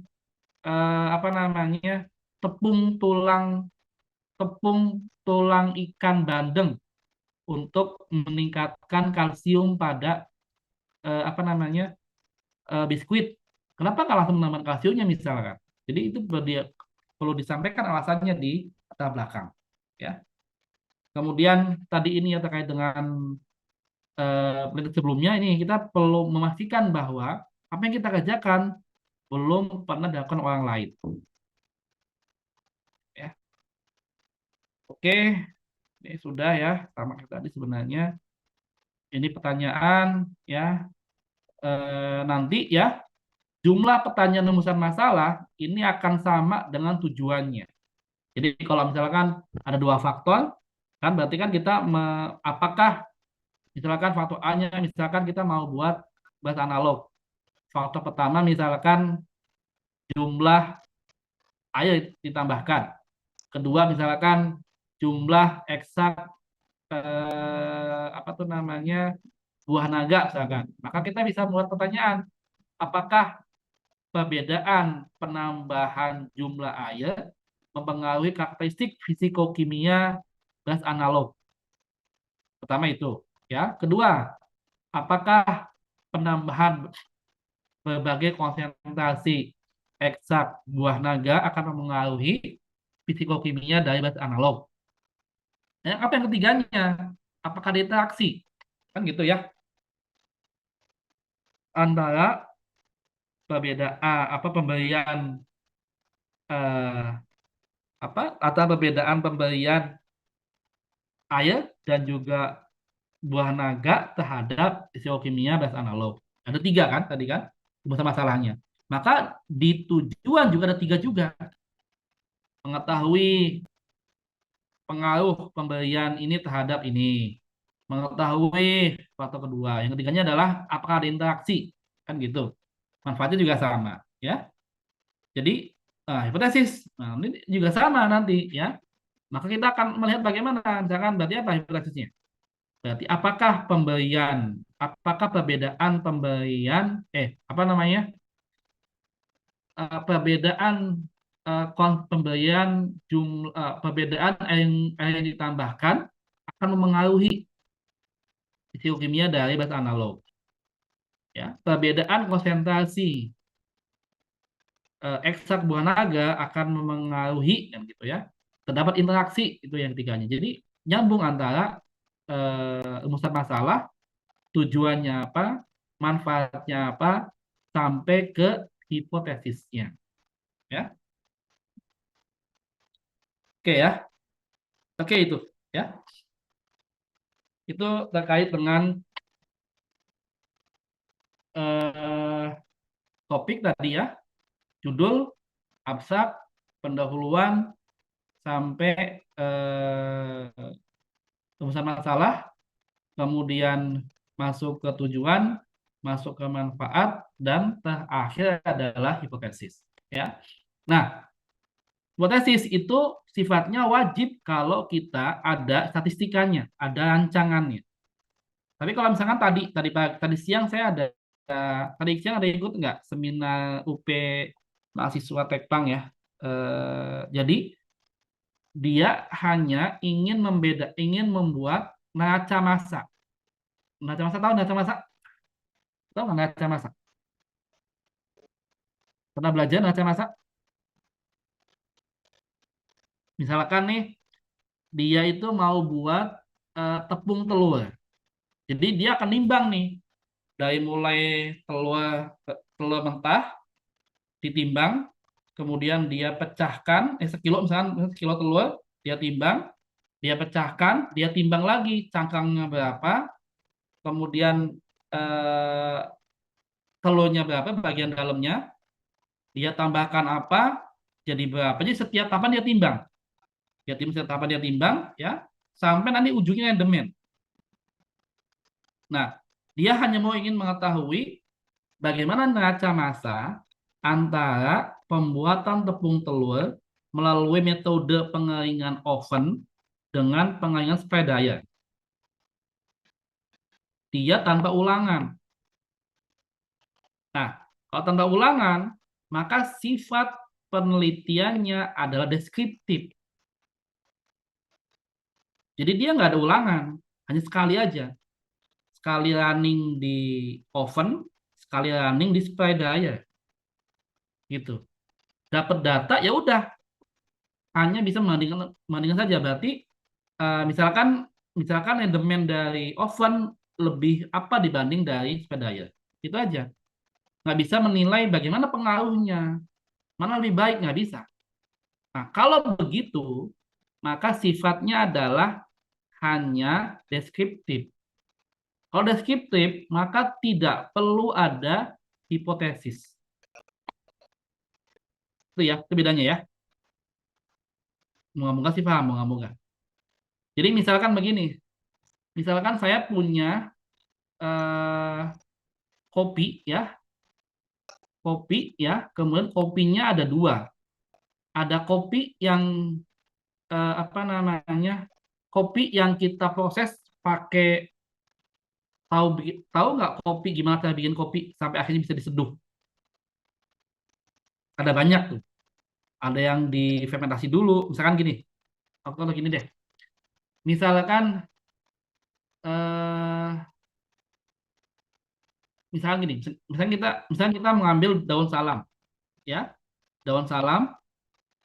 apa namanya tepung tulang tepung tulang ikan bandeng untuk meningkatkan kalsium pada apa namanya biskuit. Kenapa nggak langsung menambahkan kalsiumnya misalkan? Jadi itu perlu disampaikan alasannya di latar belakang. Ya. Kemudian tadi ini ya terkait dengan penelitian sebelumnya ini kita perlu memastikan bahwa apa yang kita kerjakan belum pernah dilakukan orang lain. Ya. Oke, ini sudah ya sama kayak tadi sebenarnya. Ini pertanyaan ya nanti ya jumlah pertanyaan rumusan masalah ini akan sama dengan tujuannya. Jadi kalau misalkan ada dua faktor kan berarti kan kita apakah misalkan faktor A-nya misalkan kita mau buat bahasa analog. Faktor pertama misalkan jumlah air ditambahkan. Kedua misalkan jumlah eksak apa tuh namanya buah naga misalkan. Maka kita bisa membuat pertanyaan, apakah perbedaan penambahan jumlah air mempengaruhi karakteristik fisikokimia gas analog? Pertama itu, ya. Kedua, apakah penambahan berbagai konsentrasi eksak buah naga akan mempengaruhi fisikokimia dari gas analog? Apa yang ketiganya? Apakah ada interaksi? Kan gitu ya. Antara perbedaan apa pemberian eh, apa atau perbedaan pemberian air dan juga buah naga terhadap fisiokimia gas analog. Ada tiga kan tadi kan masalahnya. Maka di tujuan juga ada tiga juga. Mengetahui pengaruh pemberian ini terhadap ini. Mengetahui faktor kedua. Yang ketiganya adalah apakah ada interaksi. Kan gitu. Manfaatnya juga sama. Ya. Jadi hipotesis. Nah, ini juga sama nanti ya. Maka kita akan melihat bagaimana. Misalkan berarti apa hipotesisnya? Berarti apakah perbedaan pemberian, apa namanya, perbedaan pemberian perbedaan yang ditambahkan akan memengaruhi fisiokimia dari bas analog. Ya, perbedaan konsentrasi ekstrak buah naga akan memengaruhi, kan gitu ya. Terdapat interaksi itu yang ketiganya. Jadi nyambung antara rumusan masalah tujuannya apa, manfaatnya apa, sampai ke hipotesisnya. Ya, oke ya, oke itu ya, itu terkait dengan eh, topik tadi ya, judul, abstrak, pendahuluan, sampai rumusan masalah, kemudian masuk ke tujuan, masuk ke manfaat, dan terakhir adalah hipotesis. Ya, nah hipotesis itu sifatnya wajib kalau kita ada statistikanya, ada rancangannya. Tapi kalau misalkan tadi siang saya ada tadi siang ada ikut nggak seminar UP mahasiswa Tekpang ya. Jadi dia hanya ingin membuat neraca massa. Neraca massa tahu neraca massa? Tahu nggak neraca massa? Pernah belajar neraca massa? Misalkan nih dia itu mau buat tepung telur. Jadi dia akan nimbang nih dari mulai telur telur mentah ditimbang, kemudian dia pecahkan, sekilo misalkan sekilo telur, dia timbang, dia pecahkan, dia timbang lagi cangkangnya berapa, kemudian eh, telurnya berapa, bagian dalamnya, dia tambahkan apa, jadi berapa. Jadi setiap tahapan dia timbang, setiap tahapan dia timbang, ya, sampai nanti ujungnya rendemen. Nah, dia hanya ingin mengetahui bagaimana neraca massa antara pembuatan tepung telur melalui metode pengeringan oven dengan pengeringan spray dryer. Dia tanpa ulangan. Nah, kalau tanpa ulangan, maka sifat penelitiannya adalah deskriptif. Jadi dia nggak ada ulangan, hanya sekali aja. Sekali running di oven, sekali running di spray dryer. Gitu. Dapat data, ya udah, hanya bisa membandingkan saja. Berarti misalkan misalkan rendemen dari oven lebih apa dibanding dari spray dryer. Itu aja. Nggak bisa menilai bagaimana pengaruhnya. Mana lebih baik, nggak bisa. Nah, kalau begitu, maka sifatnya adalah hanya deskriptif. Kalau deskriptif, maka tidak perlu ada hipotesis. Itu ya, itu bedanya ya. Moga-moga sih paham, moga-moga. Jadi misalkan begini, misalkan saya punya eh, kopi ya, kopi ya, kemudian kopinya ada dua. Ada kopi yang apa namanya, kopi yang kita proses pakai tahu nggak kopi gimana cara bikin kopi sampai akhirnya bisa diseduh? Ada banyak tuh. Ada yang difermentasi dulu, misalkan gini. Atau gini deh. Misalkan eh, misalkan gini, misalkan kita mengambil daun salam, ya. Daun salam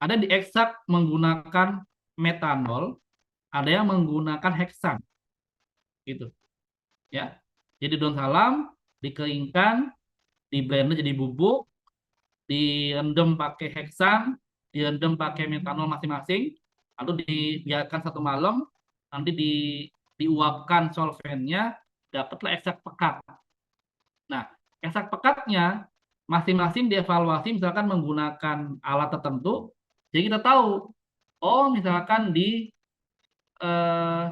ada diekstrak menggunakan metanol, ada yang menggunakan heksan, gitu, ya. Jadi daun salam dikeringkan, di blender jadi bubuk, direndam pakai heksan, direndam pakai metanol masing-masing, lalu dibiarkan 1 malam, nanti diuapkan solvennya, dapatlah ekstrak pekat. Nah, ekstrak pekatnya masing-masing dievaluasi misalkan menggunakan alat tertentu, jadi kita tahu, oh misalkan di eh,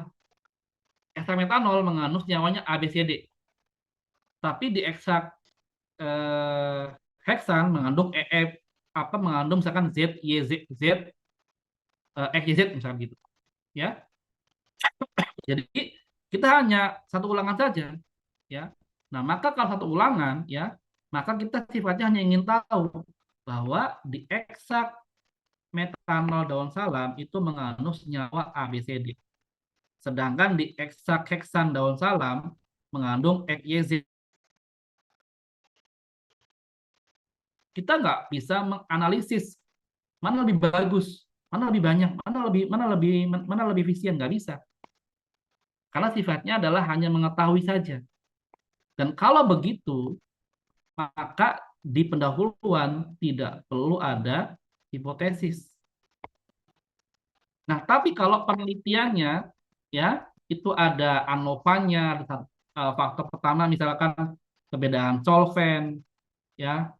ekstrak metanol mengandung senyawanya ABCD, tapi di ekstrak eh, heksan mengandung apa mengandung misalkan Z, Y, Z, X, Y, Z misalkan gitu, ya. Jadi kita hanya satu ulangan saja, ya. Nah, maka kalau satu ulangan, ya, maka kita sifatnya hanya ingin tahu bahwa di ekstrak metanol daun salam itu mengandung senyawa ABCD. Sedangkan di ekstrak heksan daun salam mengandung XYZ. Kita nggak bisa menganalisis mana lebih bagus, mana lebih banyak, mana lebih efisien, nggak bisa. Karena sifatnya adalah hanya mengetahui saja. Dan kalau begitu, maka di pendahuluan tidak perlu ada hipotesis. Nah, tapi kalau penelitiannya, ya, itu ada ANOVA-nya, faktor pertama misalkan perbedaan solvent, ya,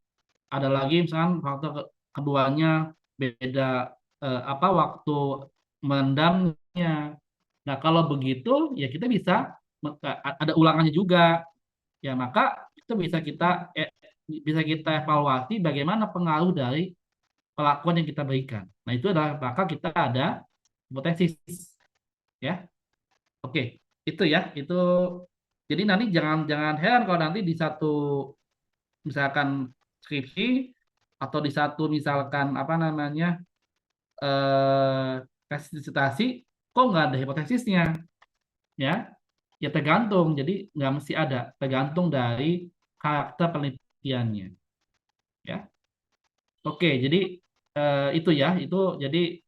ada lagi misalkan faktor keduanya beda apa waktu merendamnya. Nah, kalau begitu ya kita bisa ada ulangannya juga. Ya, maka itu bisa kita evaluasi bagaimana pengaruh dari pelakuan yang kita berikan. Nah, itu adalah maka kita ada hipotesis, ya. Oke, itu ya, itu jadi nanti jangan jangan heran kalau nanti di satu misalkan skripsi atau di satu misalkan apa namanya tesis disertasi kok nggak ada hipotesisnya, ya. Ya tergantung, jadi nggak mesti ada, tergantung dari karakter penelitiannya, ya. Oke, jadi itu ya, itu jadi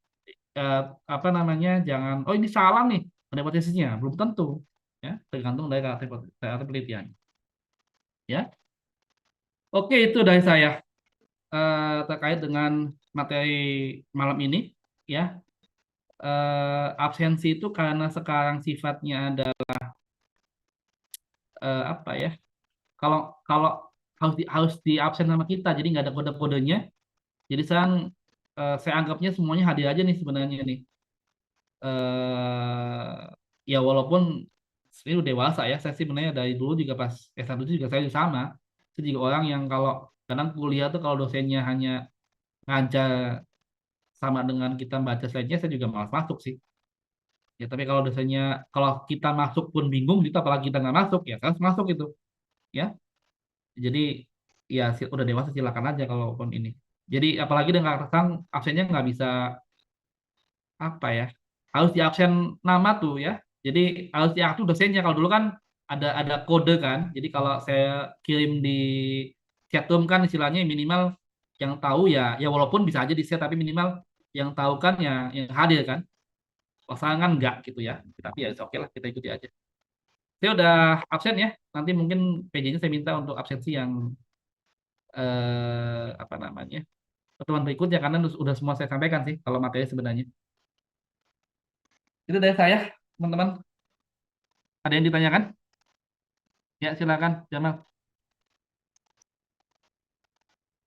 eh, apa namanya, jangan, oh ini salah nih hipotesisnya, belum tentu, ya, tergantung dari karakter penelitian, ya. Oke, itu dari saya terkait dengan materi malam ini, ya. Absensi itu karena sekarang sifatnya ada apa ya? Kalau kalau harus di absen sama kita, jadi nggak ada kode-kodenya. Jadi saya anggapnya semuanya hadir aja nih sebenarnya nih. Ya walaupun ini udah dewasa ya, saya sih sebenarnya dari dulu juga pas S1 juga saya juga sama. Saya juga orang yang kalau kadang kuliah tuh kalau dosennya hanya aja sama dengan kita baca slide-nya, saya juga malas masuk sih. Ya, tapi kalau biasanya kalau kita masuk pun bingung, gitu apalagi kita nggak masuk, ya kan masuk itu, ya. Jadi ya udah dewasa silakan aja kalaupun ini. Jadi apalagi dengan sekarang absennya nggak bisa apa ya, harus di absen nama tuh ya. Jadi harus diaktif dosennya. Kalau dulu kan ada kode kan. Jadi kalau saya kirim di chatroom kan istilahnya minimal yang tahu ya, ya walaupun bisa aja di share tapi minimal yang tahu kan ya yang hadir kan. Pasangan enggak gitu ya. Tapi ya oke lah kita ikuti aja. Saya udah absen ya. Nanti mungkin PJ-nya saya minta untuk absensi yang apa namanya pertemuan berikutnya karena udah semua saya sampaikan sih kalau materi sebenarnya. Itu dari saya, teman-teman. Ada yang ditanyakan? Ya, silakan, Jamal.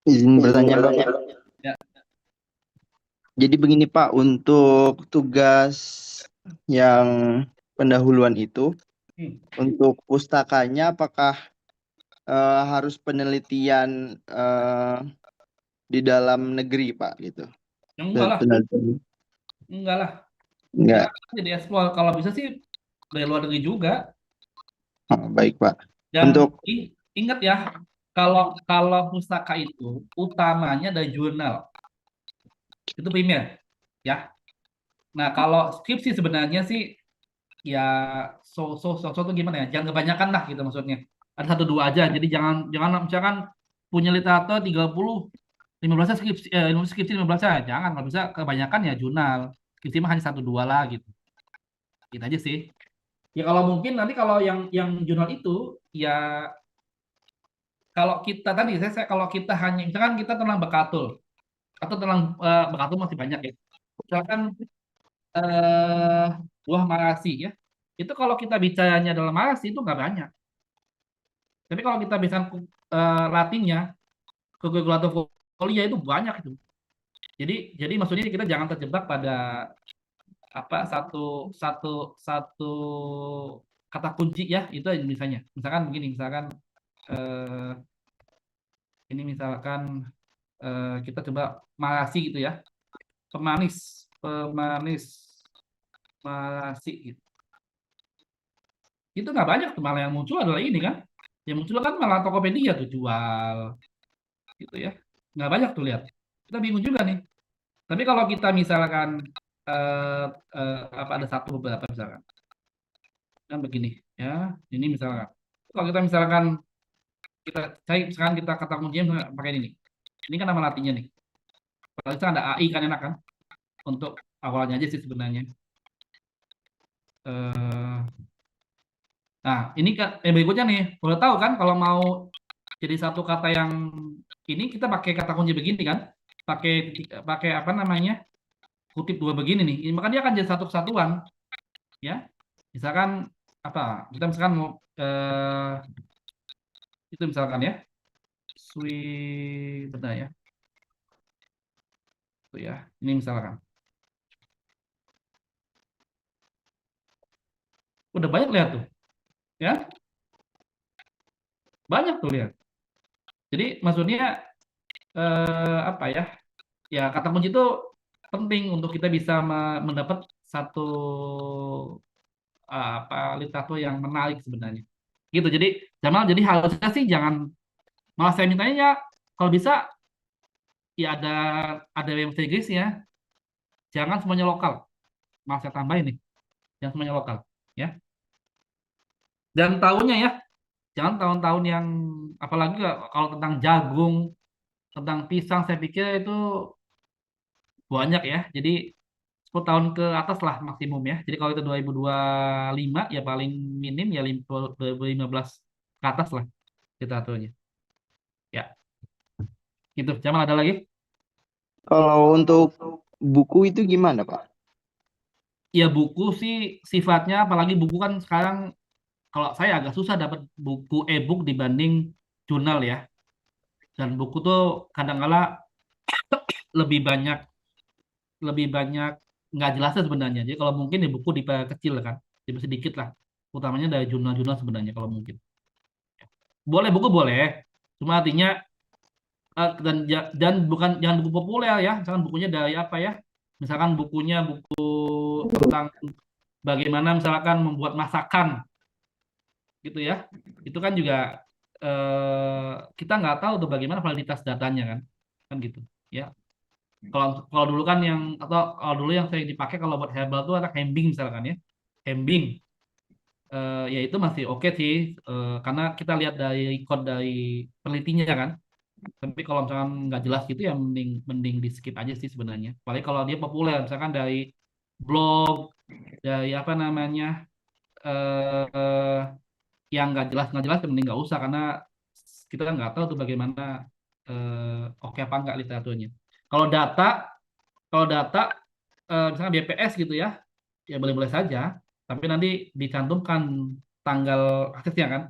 Izin bertanya Pak. Ya. Jadi begini Pak, untuk tugas yang pendahuluan itu, Hmm. untuk pustakanya apakah harus penelitian di dalam negeri Pak gitu? Enggak lah, Penelitian. enggak lah. Enggak. Silakan jadi explore. Kalau bisa sih dari luar negeri juga. Oh, baik Pak. Dan Untuk ingat ya, kalau kalau pustaka itu utamanya dari jurnal, itu primer, ya. Nah, kalau skripsi sebenarnya sih ya so tuh gimana ya? Jangan kebanyakan lah gitu maksudnya. Ada satu dua aja. Jadi jangan jangan misalkan punya literatur 30 15 skripsi 15 skripsi 15 ya. Jangan kalau bisa kebanyakan ya jurnal. Skripsi mah hanya satu dua lah gitu. Gitu aja sih. Ya kalau mungkin nanti kalau yang jurnal itu ya kalau kita tadi kalau kita hanya misalkan kita tentang bekatul atau tentang bekatul masih banyak ya. Misalkan eh buah marasi ya. Itu kalau kita bicaranya dalam marasi itu nggak banyak. Tapi kalau kita bisa latinnya ke kalkulator folia itu banyak itu. Jadi maksudnya kita jangan terjebak pada apa satu satu satu kata kunci ya itu misalnya. Misalkan begini, misalkan eh, ini misalkan kita coba marasi gitu ya. Pemanis, pemanis marasi gitu. Itu nggak banyak tuh malah yang muncul adalah ini kan. Yang muncul kan malah Tokopedia tuh jual gitu ya. Nggak banyak tuh lihat. Kita bingung juga nih. Tapi kalau kita misalkan eh, apa ada satu beberapa misalkan, kan begini ya, ini misalkan, kalau kita misalkan saya misalkan kita kata kuncinya pakai ini kan nama latihnya nih. Kalau itu ada AI kan enak kan, untuk awalnya aja sih sebenarnya. Eh, nah ini kan berikutnya nih, boleh tahu kan kalau mau jadi satu kata yang ini kita pakai kata kunci begini kan, pakai pakai apa namanya kutip dua begini nih, maka dia akan jadi satu kesatuan ya. Misalkan apa? Kita misalkan mau itu misalkan ya, sweet benar ya. Tuh ya. Ini misalkan. Udah banyak lihat tuh, ya. Banyak tuh lihat. Jadi maksudnya apa ya? Ya kata kunci itu penting untuk kita bisa mendapat satu apa literatur yang menarik sebenarnya. Gitu. Jadi Jamal jadi harusnya sih jangan malah saya mintanya ya kalau bisa ya ada yang bahasa Inggris ya. Jangan semuanya lokal. Malah saya tambahin nih, jangan semuanya lokal, ya. Dan tahunnya ya, jangan tahun-tahun yang apalagi kalau tentang jagung, tentang pisang saya pikir itu banyak ya. Jadi 10 tahun ke atas lah maksimum ya. Jadi kalau itu 2025 ya paling minim ya 2015 ke atas lah literaturnya. Ya, gitu. Jamal ada lagi? kalau untuk buku itu gimana Pak? Ya buku sih sifatnya apalagi buku kan sekarang kalau saya agak susah dapat buku e-book dibanding jurnal ya. Dan buku tuh kadang-kala lebih banyak lebih banyak nggak jelasnya sebenarnya. Jadi kalau mungkin ya buku kecil kan, jadi sedikit lah. Utamanya dari jurnal-jurnal sebenarnya kalau mungkin. Boleh buku boleh, cuma artinya dan bukan jangan buku populer ya, misalkan bukunya dari apa ya, misalkan bukunya buku tentang bagaimana misalkan membuat masakan gitu ya, itu kan juga kita nggak tahu tuh bagaimana validitas datanya kan, kan gitu ya. Kalau kalau dulu kan yang atau kalau dulu yang sering dipakai kalau buat herbal tuh ada hembing misalkan ya, hembing. Ya itu masih oke sih, karena kita lihat dari code dari penelitinya kan. Tapi kalau misalkan nggak jelas gitu ya mending mending di skip aja sih sebenarnya. Apalagi kalau dia populer, misalkan dari blog, dari apa namanya, eh yang nggak jelas ya mending nggak usah karena kita kan nggak tahu tuh bagaimana oke apa nggak literaturnya. Kalau data, kalau data misalkan BPS gitu ya, ya boleh-boleh saja. Tapi nanti dicantumkan tanggal aksesnya kan,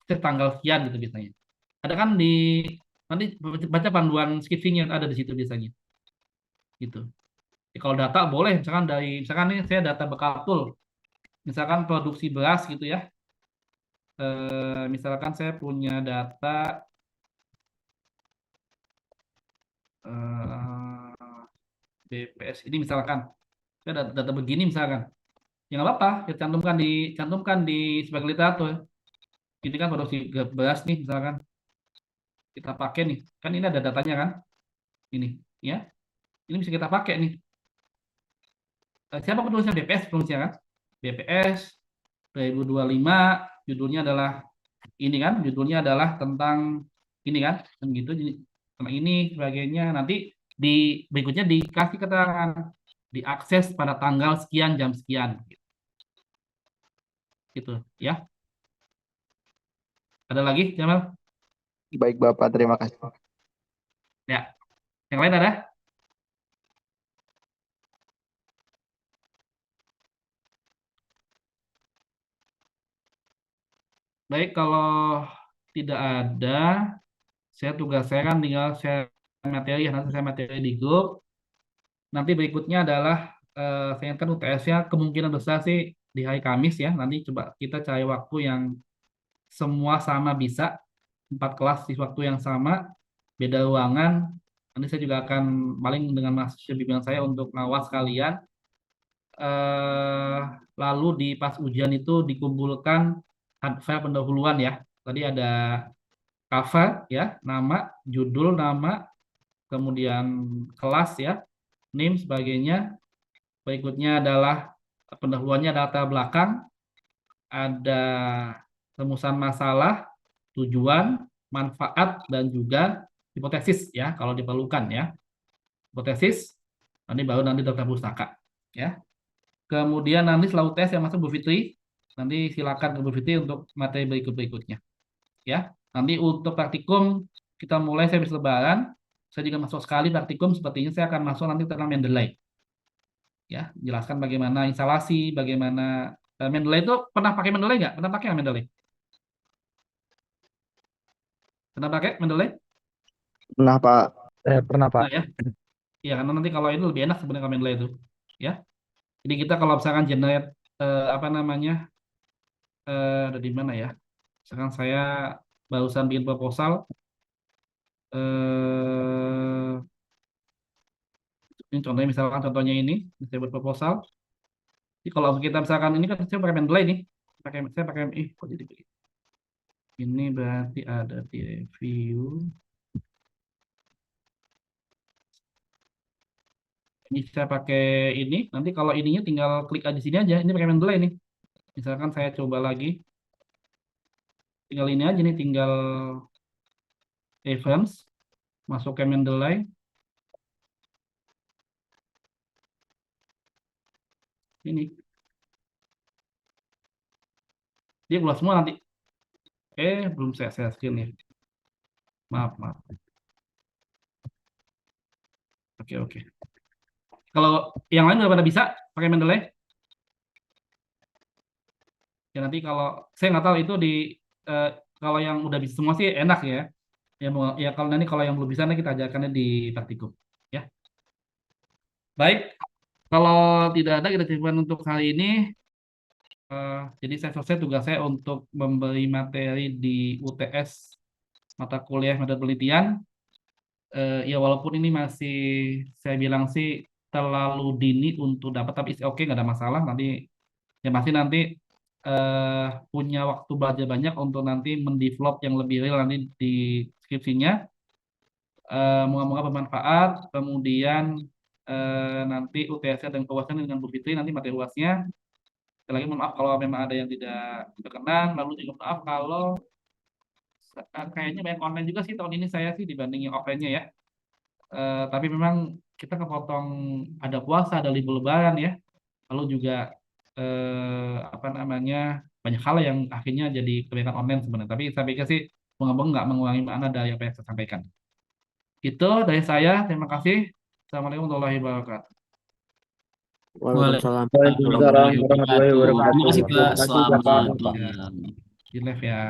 akses tanggal sekian gitu biasanya. Ada kan di nanti baca panduan skipping yang ada di situ biasanya gitu. Ya, kalau data boleh misalkan dari misalkan ini saya data Bekatul, misalkan produksi beras gitu ya. Misalkan saya punya data eh, BPS ini misalkan, saya data begini misalkan, ya nggak apa-apa, kita cantumkan di sebagai literatur. Ini kan produksi beras nih misalkan, kita pakai nih, kan ini ada datanya kan, ini ya, ini bisa kita pakai nih. Siapa penulisnya? BPS penulisnya kan, BPS 2025, judulnya adalah ini kan, judulnya adalah tentang ini kan gitu, tentang ini sebagainya. Nanti di berikutnya dikasih keterangan diakses pada tanggal sekian jam sekian gitu ya. Ada lagi Jamal? Baik Bapak, terima kasih. Ya, yang lain ada? Baik, kalau tidak ada, tugas saya kan tinggal share materi ya, nanti saya materi di grup. Nanti berikutnya adalah saya kan UTS-nya kemungkinan besar sih di hari Kamis ya. Nanti coba kita cari waktu yang semua sama bisa, 4 kelas di waktu yang sama, beda ruangan. Nanti saya juga akan paling dengan mahasiswa bimbingan saya untuk ngawas kalian. eh, Lalu di pas ujian itu dikumpulkan file pendahuluan ya. Tadi ada cover ya, nama, judul, nama, kemudian kelas ya, name sebagainya. Berikutnya adalah pendahuluannya data belakang, ada rumusan masalah, tujuan, manfaat, dan juga hipotesis ya kalau diperlukan ya. Hipotesis, nanti daftar pustaka ya. Kemudian nanti setelah UTS yang masuk Bu Fitri, nanti silakan ke Bu Fitri untuk materi berikutnya ya. Nanti untuk praktikum kita mulai saya habis Lebaran. Saya juga masuk sekali praktikum, sepertinya saya akan masuk nanti tentang Mendeley ya, jelaskan bagaimana instalasi, bagaimana Mendeley itu pernah pakai Mendeley nggak? Pernah pakai nggak Mendeley? Pernah pakai Mendeley? Nah Pak, Pernah Pak. Nah ya, ya karena nanti kalau itu lebih enak sebenarnya kalau Mendeley itu, ya. Jadi kita kalau misalkan generate apa namanya ada di mana ya? Misalkan saya barusan bikin proposal, eh, ini contohnya misalkan contohnya ini, saya buat proposal. Jadi kalau kita misalkan ini kan saya pakai Mendeley nih, saya pakai kok jadi begini? Ini berarti ada di review. Ini saya pakai ini. Nanti kalau ininya tinggal klik aja sini aja. Ini pakai Mendeley nih. Misalkan saya coba lagi. Tinggal ini aja nih. Tinggal events. Masuk ke Mendeley. Ini. Dia keluar semua nanti. Belum saya screen ya. Maaf, maaf. Oke, oke. Kalau yang lain udah pada bisa pakai Mendeley. Ya nanti kalau saya nggak tahu itu eh, kalau yang udah bisa semua sih enak ya. Ya kalau nanti kalau yang belum bisa nanti kita ajarkannya di praktikum. Ya. Baik, kalau tidak ada kita cukupkan untuk hari ini. Jadi saya selesai tugas saya untuk memberi materi di UTS mata kuliah metode penelitian. Ya walaupun ini masih saya bilang sih terlalu dini untuk dapat, tapi oke nggak ada masalah. Nanti yang pasti nanti punya waktu belajar banyak untuk nanti mendevelop yang lebih real nanti di skripsinya. Moga-moga bermanfaat. Kemudian nanti UTS dan kewasan dengan Bu Fitri nanti materi UASnya. Sekali lagi mohon maaf kalau memang ada yang tidak berkenan. Lalu juga maaf kalau kayaknya banyak online juga sih tahun ini saya sih dibanding yang offline-nya ya. Tapi memang kita kepotong ada puasa, ada libur lebaran ya. Lalu juga apa namanya banyak hal yang akhirnya jadi kebanyakan online sebenarnya. Tapi saya pikir sih moga-moga nggak mengurangi makna dari apa yang saya sampaikan. Itu dari saya. Terima kasih. Assalamualaikum warahmatullahi wabarakatuh. Waalaikumsalam Waalaikumsalam warahmatullahi warahmatullahi wabarakatuh. Terima wabarakatuh. kasih Pak, Terima kasih selamat Bapak. Ya, di live ya.